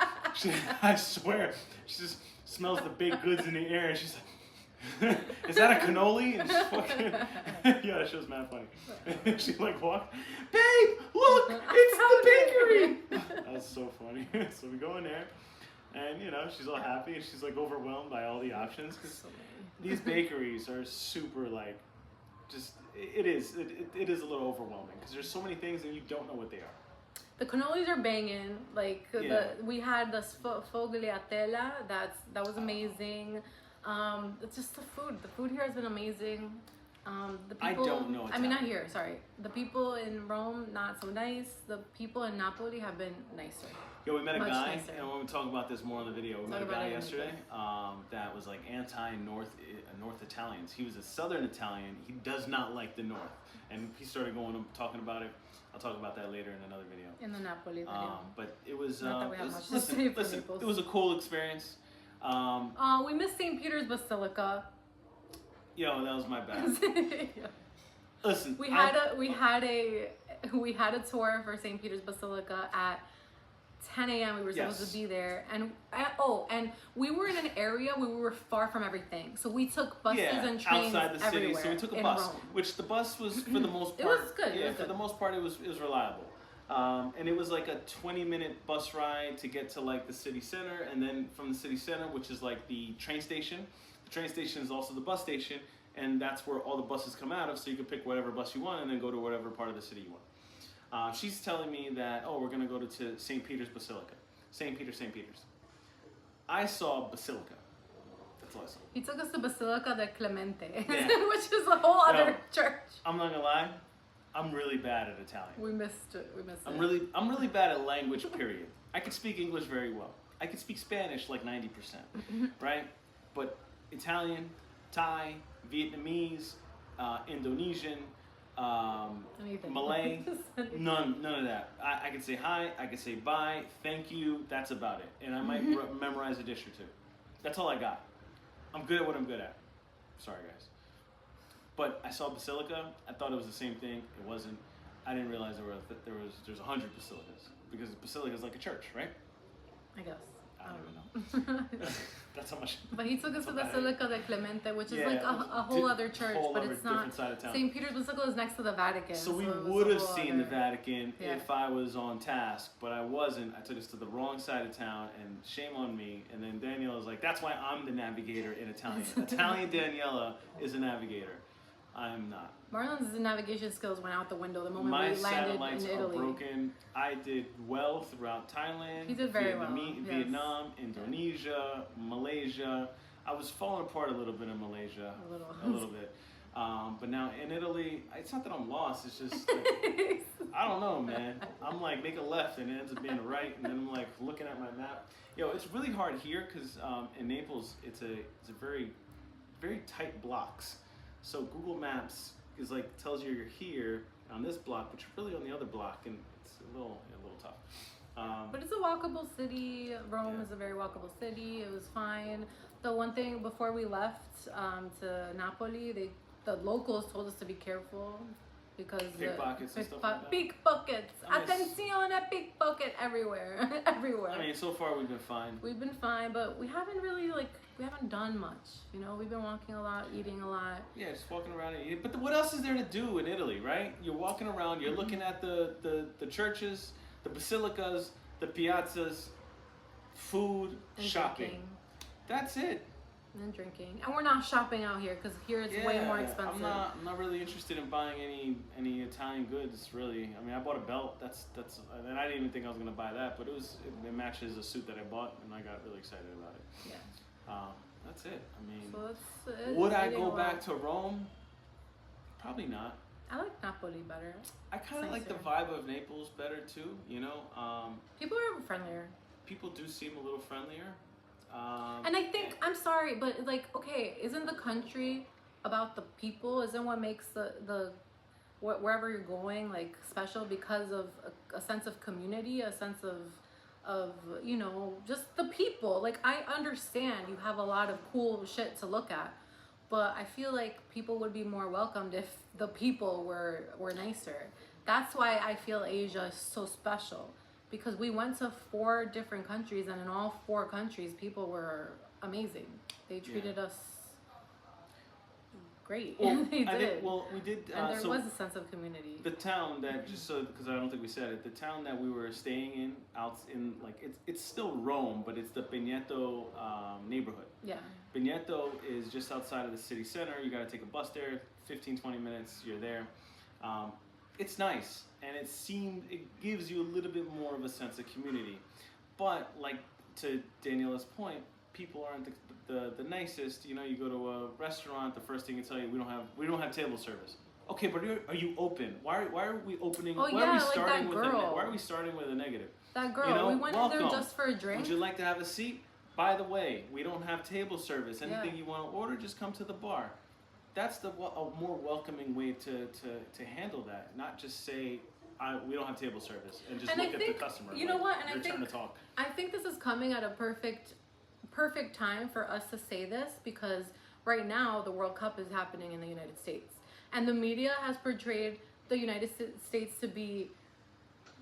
I swear, she just smells the baked goods in the air, and she's like, is that a cannoli? And she's fucking, yeah, that shit was mad funny. She like walked, babe, look, it's the bakery. That was so funny. So we go in there, and she's all happy, and she's like overwhelmed by all the options, because these bakeries are super like, it is a little overwhelming, because there's so many things and you don't know what they are. The cannolis are banging. Like we had the sfogliatella. That was amazing. It's just the food. The food here has been amazing. The people, I don't know. I mean, not here. Sorry. The people in Rome, not so nice. The people in Napoli have been nicer. Yo, we met a Much guy, nicer. and we'll talk about this more in the video. We Talk met a about guy it in the yesterday that was like anti-North Italians. He was a Southern Italian. He does not like the North, and he started talking about it. I'll talk about that later in another video. In the Napoli video. But it was, Not that we have much to say for listen, Naples. it was a cool experience. We missed St. Peter's Basilica. Yo, that was my bad. Yeah. Listen, We had a tour for St. Peter's Basilica at 10 a.m. We were supposed Yes. to be there, and we were in an area where we were far from everything. So we took buses and trains outside the city. everywhere. So we took a in bus, Rome. which the bus was for the most It part. was good, it Yeah, was for good. the most part, it was reliable. And it was like a 20-minute bus ride to get to like the city center, and then from the city center, which is like the train station. The train station is also the bus station, and that's where all the buses come out of. So you can pick whatever bus you want, and then go to whatever part of the city you want. She's telling me that we're gonna go to St. Peter's Basilica. St. Peter's. I saw Basilica. That's all I saw. He took us to Basilica de Clemente, Yeah. which is a whole other church. I'm not gonna lie, I'm really bad at Italian. We missed it. I'm really bad at language, period. I can speak English very well. I can speak Spanish like 90%, right? But Italian, Thai, Vietnamese, Indonesian, Malay, none of that. I can say hi, I can say bye, thank you, that's about it. And I might memorize a dish or two. That's all I got. I'm good at what I'm good at. Sorry, guys. But I saw Basilica. I thought it was the same thing. It wasn't. I didn't realize there's 100 basilicas, because a basilica is like a church, right? I guess. I don't even know. That's how much. But he took us to That's Basilica de Clemente, which is Yeah, like a whole other church, whole but other it's not. different side of town. St. Peter's Basilica is next to the Vatican. So we it was would a have whole seen the other- Vatican Yeah. if I was on task, but I wasn't. I took us to the wrong side of town, and shame on me. And then Daniela was like, "That's why I'm the navigator in Italian. Italian Daniela is a navigator. I'm not. Marlon's navigation skills went out the window the moment My we landed satellites in are Italy. broken. I did well throughout Thailand, He did very well, yes. Vietnam, Indonesia, Malaysia. I was falling apart a little bit in Malaysia, A little. bit. But now in Italy, it's not that I'm lost. It's just like, I don't know, man. I'm like, make a left, and it ends up being a right, and then I'm like looking at my map. Yo, it's really hard here because in Naples, it's a very, very tight blocks. So Google Maps is like tells you you're here on this block, but you're really on the other block, and it's a little tough. But it's a walkable city. Rome is a very walkable city. It was fine. The one thing before we left to Napoli, the locals told us to be careful because Pickpockets and stuff like that? Pickpockets. I mean, Attenzione, pickpocket everywhere, everywhere. I mean, so far we've been fine. We've been fine, but we haven't really we haven't done much. You know, we've been walking a lot, eating a lot. Yeah, just walking around and eating. But what else is there to do in Italy, right? You're walking around, you're looking at the churches, the basilicas, the piazzas, food, And shopping. drinking. That's it. And drinking. And we're not shopping out here because here it's way more expensive. I'm not really interested in buying any Italian goods, really. I mean, I bought a belt. That's and I didn't even think I was gonna buy that, but it matches a suit that I bought, and I got really excited about it. Yeah. That's it. I mean, So it's would I eating go a back lot. to Rome? Probably not. I like Napoli better. I kind of like the Nicer. vibe of Naples better too. You know, People are friendlier. people do seem a little friendlier. And I think, I'm sorry, but like, okay, isn't the country about the people? Isn't what makes the wherever you're going like special because of a sense of community, a sense of you know, just the people. Like, I understand you have a lot of cool shit to look at, but I feel like people would be more welcomed if the people were nicer. That's why I feel Asia is so special. Because we went to 4 different countries, and in all 4 countries, people were amazing. They treated us great. Well, They did. we did. And there so was a sense of community. the town that because I don't think we said it. The town that we were staying in, out in like it's still Rome, but it's the Veneto neighborhood. Yeah. Veneto is just outside of the city center. You got to take a bus there. 15-20 minutes, you're there. It's nice, and it gives you a little bit more of a sense of community. But like to Daniela's point, people aren't the nicest. You know, you go to a restaurant, the first thing they tell you, we don't have table service. Okay, but are you open? Why are we opening? Oh Why are we yeah, like starting that with girl. why are we starting with a negative? That girl. You know, We went in there welcome. just for a drink. Would you like to have a seat? By the way, we don't have table service. Anything Yeah. you want to order, just come to the bar. That's a more welcoming way to handle that. Not just say we don't have table service and just look at the customer. You know what? And your I think turn to talk. I think this is coming at a perfect time for us to say this, because right now the World Cup is happening in the United States, and the media has portrayed the United States to be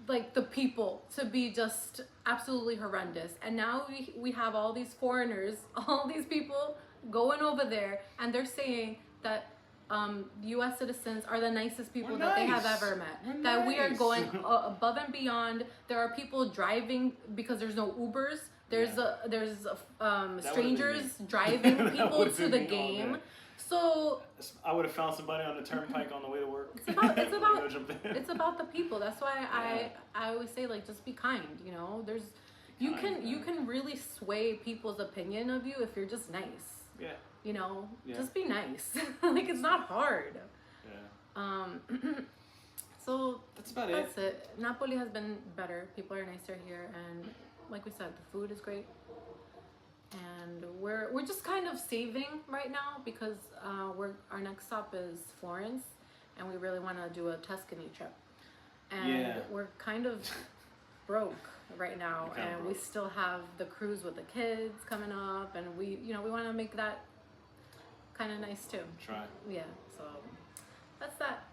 like the people to be just absolutely horrendous. And now we have all these foreigners, all these people going over there, and they're saying that U.S. citizens are the nicest people that they have ever met. That we are going above and beyond. There are people driving because there's no Ubers. There's strangers driving people to the game. So I would have found somebody on the turnpike on the way to work. It's about the people. That's why I always say, like, just be kind. You know, you can really sway people's opinion of you if you're just nice. Yeah. You know, just be nice. Like, it's not hard. Yeah. So that's about it. That's it. Napoli has been better. People are nicer here, and like we said, the food is great. And we're just kind of saving right now because our next stop is Florence, and we really want to do a Tuscany trip. And we're kind of broke right now, and we still have the cruise with the kids coming up, and we want to make that kind of nice too. Try. Yeah, so that's that.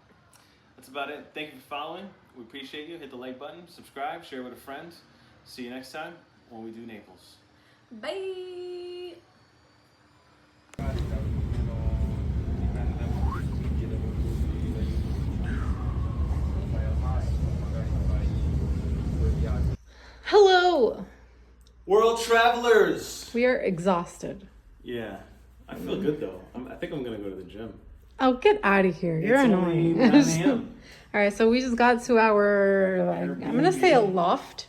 That's about it. Thank you for following. We appreciate you. Hit the like button, subscribe, share with a friend. See you next time when we do Naples. Bye. Hello. World travelers. We are exhausted. Yeah. I feel good though. I think I'm going to go to the gym. Oh, get out of here. You're annoying. 9 a.m. All right, so we just got to our, I'm going to say a loft.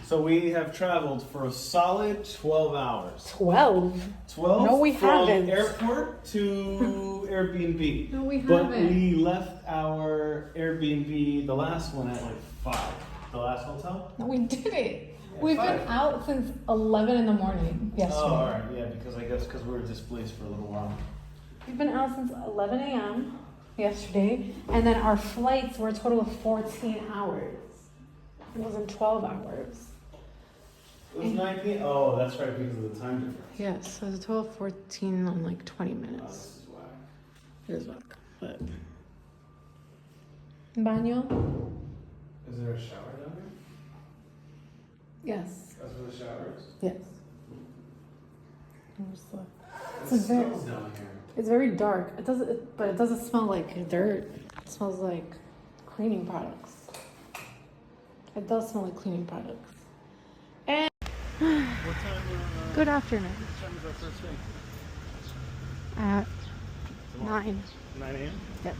So we have traveled for a solid 12 hours. 12? 12? No, we haven't. From airport to Airbnb. No, we haven't. But we left our Airbnb, the last one, at like 5. The last hotel? No, we didn't. We've been out since 11 in the morning yesterday. Oh, all right. Yeah, because we were displaced for a little while. We've been out since 11 a.m. yesterday, and then our flights were a total of 14 hours. It wasn't 12 hours. It was 9 p.m. Oh, that's right, because of the time difference. Yes, so it was a total of 14 on like 20 minutes. Oh, this is why. It is whack, but... Baño? Is there a shower down there? Yes. That's where the shower is? Yes. Down here. It's very dark. But it doesn't smell like dirt. It smells like cleaning products. It does smell like cleaning products. And What time? good afternoon. What time is our first thing? At 9. 9 a.m. Yep.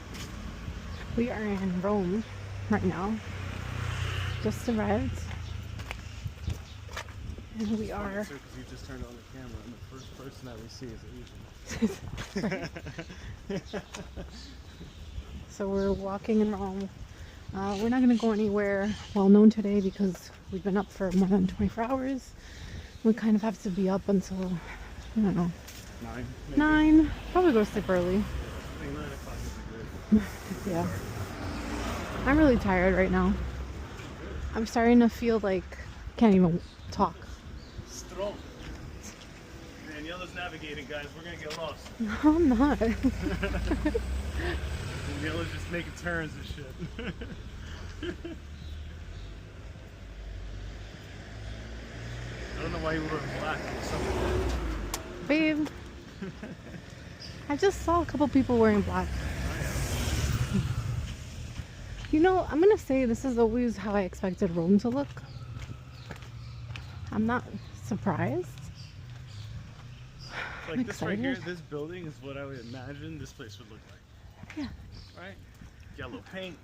We are in Rome right now. Just arrived. And we are. Because you just turned on the camera, and the first person that we see is Asian. So we're walking in Rome. We're not going to go anywhere well known today because we've been up for more than 24 hours. We kind of have to be up until, I don't know, 9. Maybe. 9. Probably go to sleep early. I think 9 o'clock would be good. Yeah. I'm really tired right now. I'm starting to feel like I can't even talk. Strong. Daniela's navigating, guys. We're gonna get lost. No, I'm not. Daniela's just making turns and shit. I don't know why you were black or something. Babe, I just saw a couple people wearing black. You know, I'm gonna say this is always how I expected Rome to look. I'm not surprised. Like this right here, this building is what I would imagine this place would look like. Yeah. Right? Yellow paint,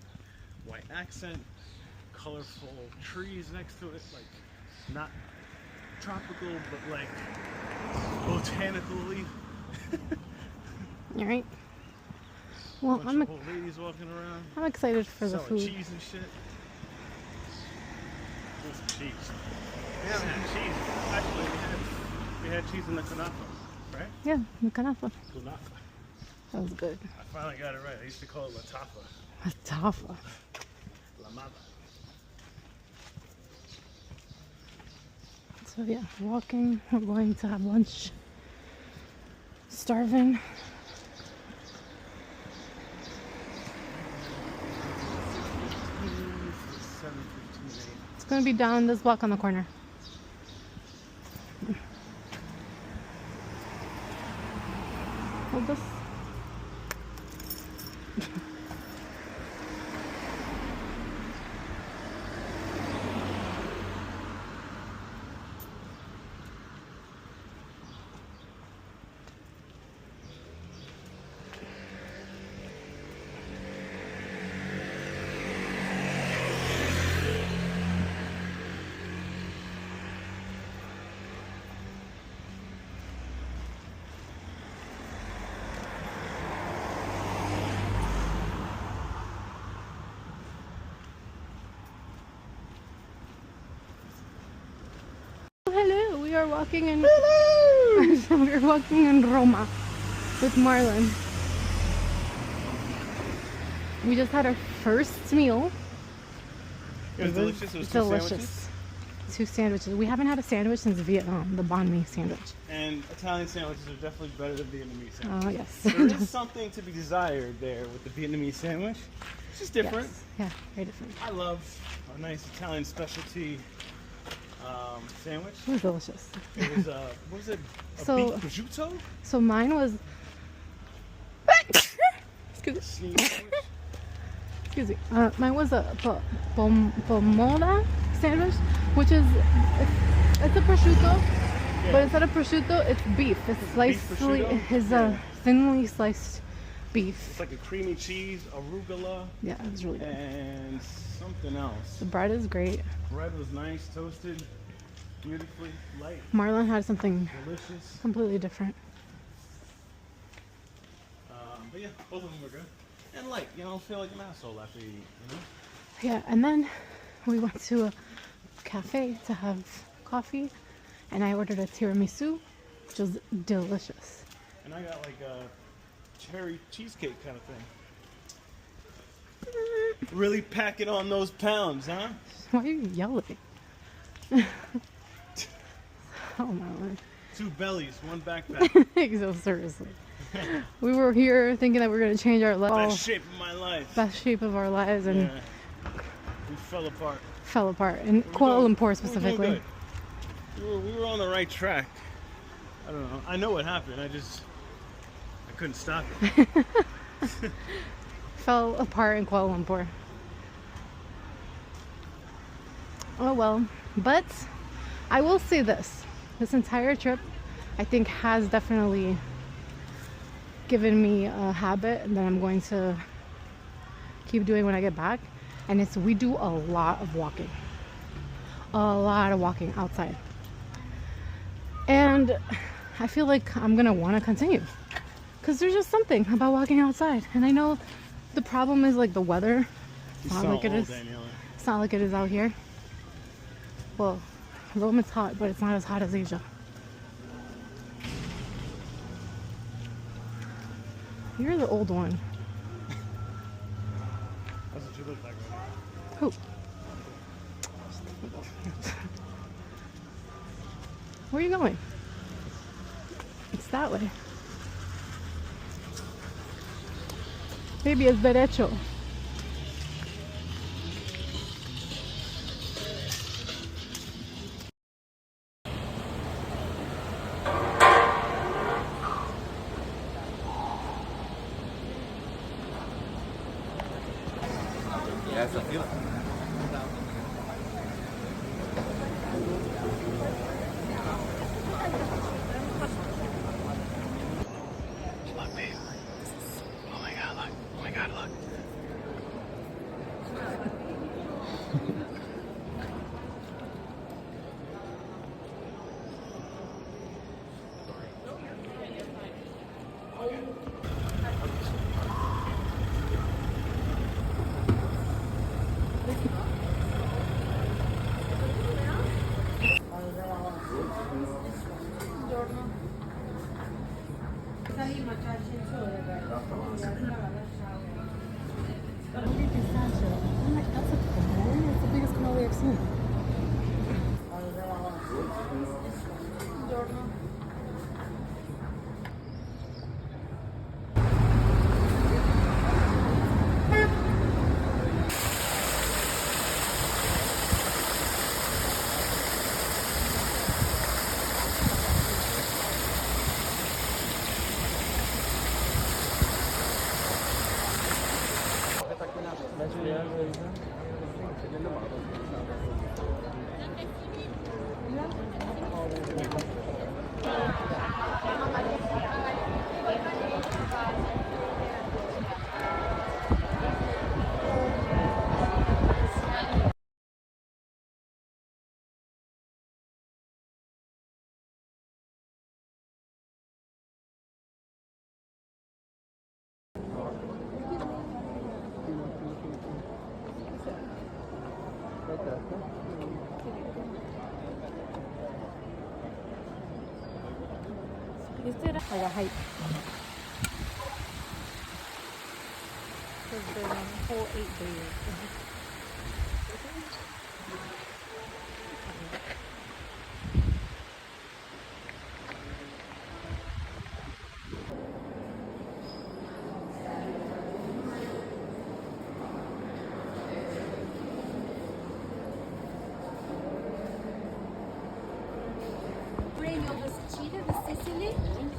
white accent, colorful trees next to it, like not tropical, but like botanically. All right. Well, I'm old ladies walking around. I'm excited for the selling food. cheese and shit. What's some cheese? We haven't had cheese. Actually, we had cheese in the Kunafa, right? Yeah, the kanafa. Kunafa. That was good. I finally got it right. I used to call it latafa. Tafa. La mama. So yeah, walking. We're going to have lunch. Starving. It's gonna be down this block on the corner. Hold this. Hello, we are walking in. We're walking in Roma with Marlon. We just had our first meal. It was delicious. It was delicious. Two sandwiches. We haven't had a sandwich since Vietnam, the banh mi sandwich. And Italian sandwiches are definitely better than Vietnamese sandwiches. Oh yes. There is something to be desired there with the Vietnamese sandwich. It's just different. Yes. Yeah, very different. I love a nice Italian specialty sandwich. It was delicious. It was what was it? A So- beef prosciutto? So mine was. Excuse me. Excuse me. Mine was a pomoda sandwich, which is it's a prosciutto, but instead of prosciutto, it's beef. It's beef sliced. prosciutto? It's a thinly sliced beef. It's like a creamy cheese, arugula, Yeah, it was really good. and something else. The bread is great. Bread was nice, toasted, beautifully light, Marlon had something delicious. completely different. But yeah, both of them were good. And light, you don't feel like an asshole after you eat, you know? Yeah, and then we went to a cafe to have coffee, and I ordered a tiramisu, which was delicious. And I got like a cherry cheesecake kind of thing. Really packing on those pounds, huh? Why are you yelling? Oh my lord. 2 bellies, 1 backpack. So seriously. We were here thinking that we were going to change our life. Best shape of my life. Best shape of our lives, and Yeah. We fell apart. fell apart. In We were Kuala doing- Lumpur we were doing specifically. good. We were on the right track. I don't know. I know what happened. I couldn't stop it. Fell apart in Kuala Lumpur. Oh well. But I will say this. This entire trip, I think, has definitely given me a habit that I'm going to keep doing when I get back. And it's we do a lot of walking. A lot of walking outside. And I feel like I'm going to want to continue. Because there's just something about walking outside. And I know the problem is like the weather. It's not like it is. Daniela. It's not like it is out here. Well, Rome is hot, but it's not as hot as Asia. You're the old one. That's what you look like right now. Who? Where are you going? It's that way. Baby, es derecho. Ya, esa fila. Look, babe. Oh my god, look. Oh my god, look. Like a hike. It's been a whole 8 days. Regno of Sicily, the Sicily,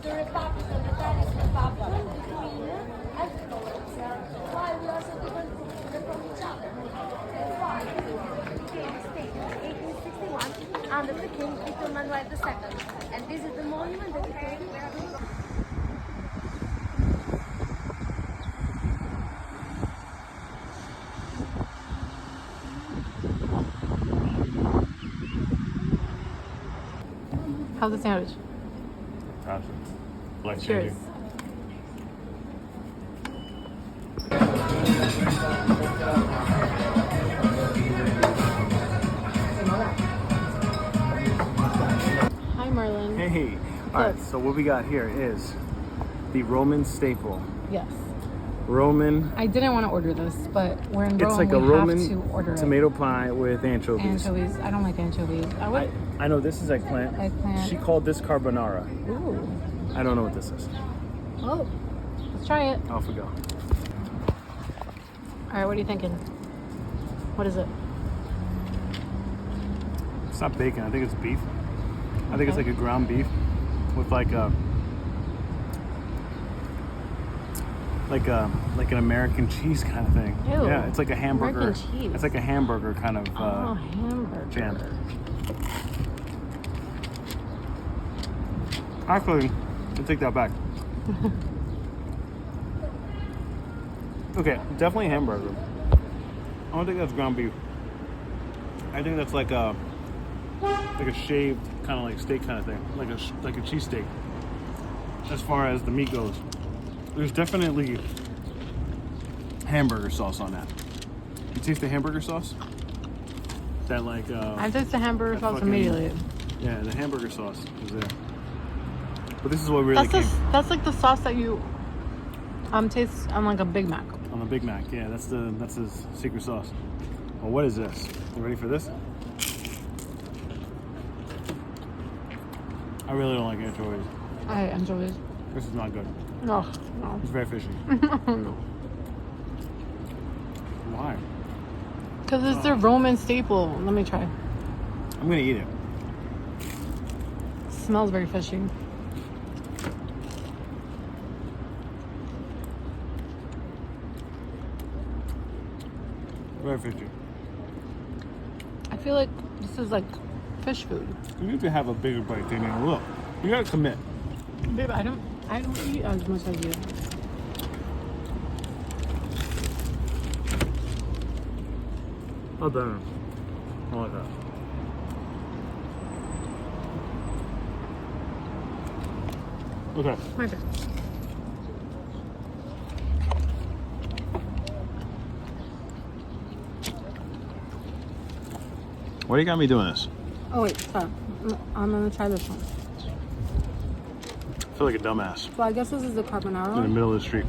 the Republic of the Italian Republic, the Queen, and Florence. Why we also different from each other? That's why it became a state in 1861 under the King Victor Emmanuel II. And this is the monument that became where How's the sandwich? Awesome. Life Cheers. changing. Hi, Marlon. Hey. All right. So what we got here is the Roman staple. Yes. Roman. I didn't want to order this, but we're in Rome. It's like we a Roman have to order tomato pie with anchovies. anchovies. I don't like anchovies. I know this is eggplant. Eggplant. She called this carbonara. Ooh. I don't know what this is. Oh, let's try it. Off we go. All right, what are you thinking? What is it? It's not bacon. I think it's beef. I think it's like a ground beef with like an American cheese kind of thing. Ew. Yeah, it's like a hamburger. American cheese. It's like a hamburger kind of hamburger. jam. Actually, I'll take that back. Okay, definitely hamburger. I don't think that's ground beef. I think that's like a shaved kind of like steak kind of thing, like a cheese steak. As far as the meat goes, there's definitely hamburger sauce on that. You taste the hamburger sauce? That like I taste the hamburger sauce fucking- immediately. yeah, the hamburger sauce is there. But this is what really came That's like the sauce that you taste on like a Big Mac. on the Big Mac. Yeah, that's his secret sauce. Well, what is this? You ready for this? I really don't like anchovies. I enjoy this. This is not good. No, no. It's very fishy. Why? Because it's their Roman staple. Let me try. I'm gonna eat it. Smells very fishy. Very fishy. I feel like this is like fish food. You need to have a bigger bite, Daniel. Look, you gotta commit. Babe, I don't eat as much as you. Oh, damn. I like that. Okay. My bad. Why do you got me doing this? Oh wait, stop. I'm gonna try this one. I feel like a dumbass So I guess this is the in the carbonara. middle of the street.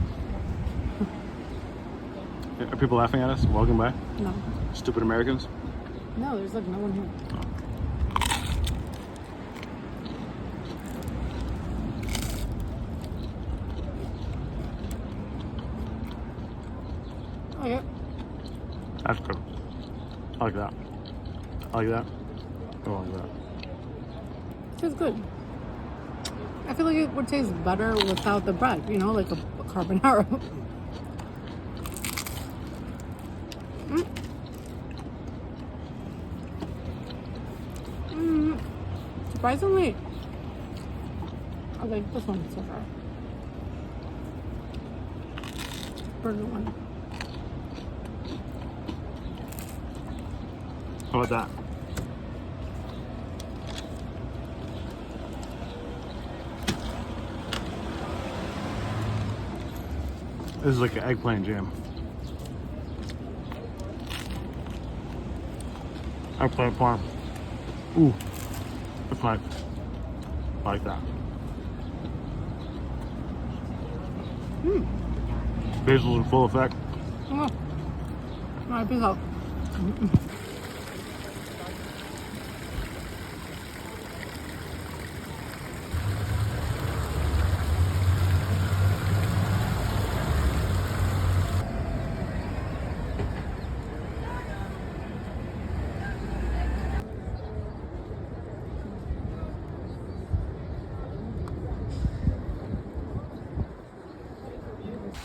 Are people laughing at us? Walking by? No, Stupid Americans? no, there's like no one here. Oh yeah. That's good. I like that. I like that. I don't like that. Tastes good. I feel like it would taste better without the bread, you know, like a carbonara. Surprisingly, I like this one so far. Burger one. How about that? This is like an eggplant jam. Eggplant parm. Ooh, that's nice. I like that. Basil's in full effect. Oh, my piso.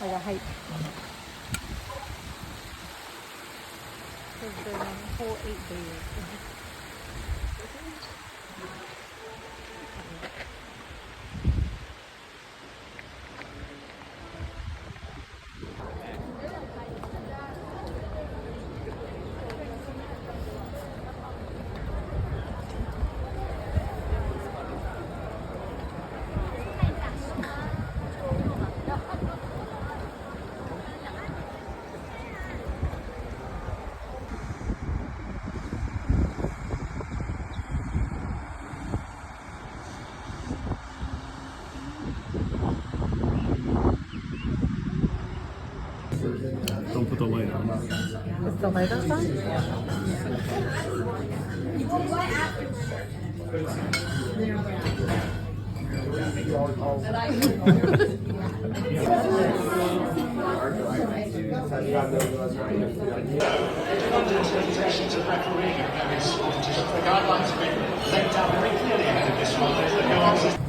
Like a hike. It's been a whole 8 days. Don't put the light on. Is the light on? The guidelines have been laid down very clearly ahead of this one.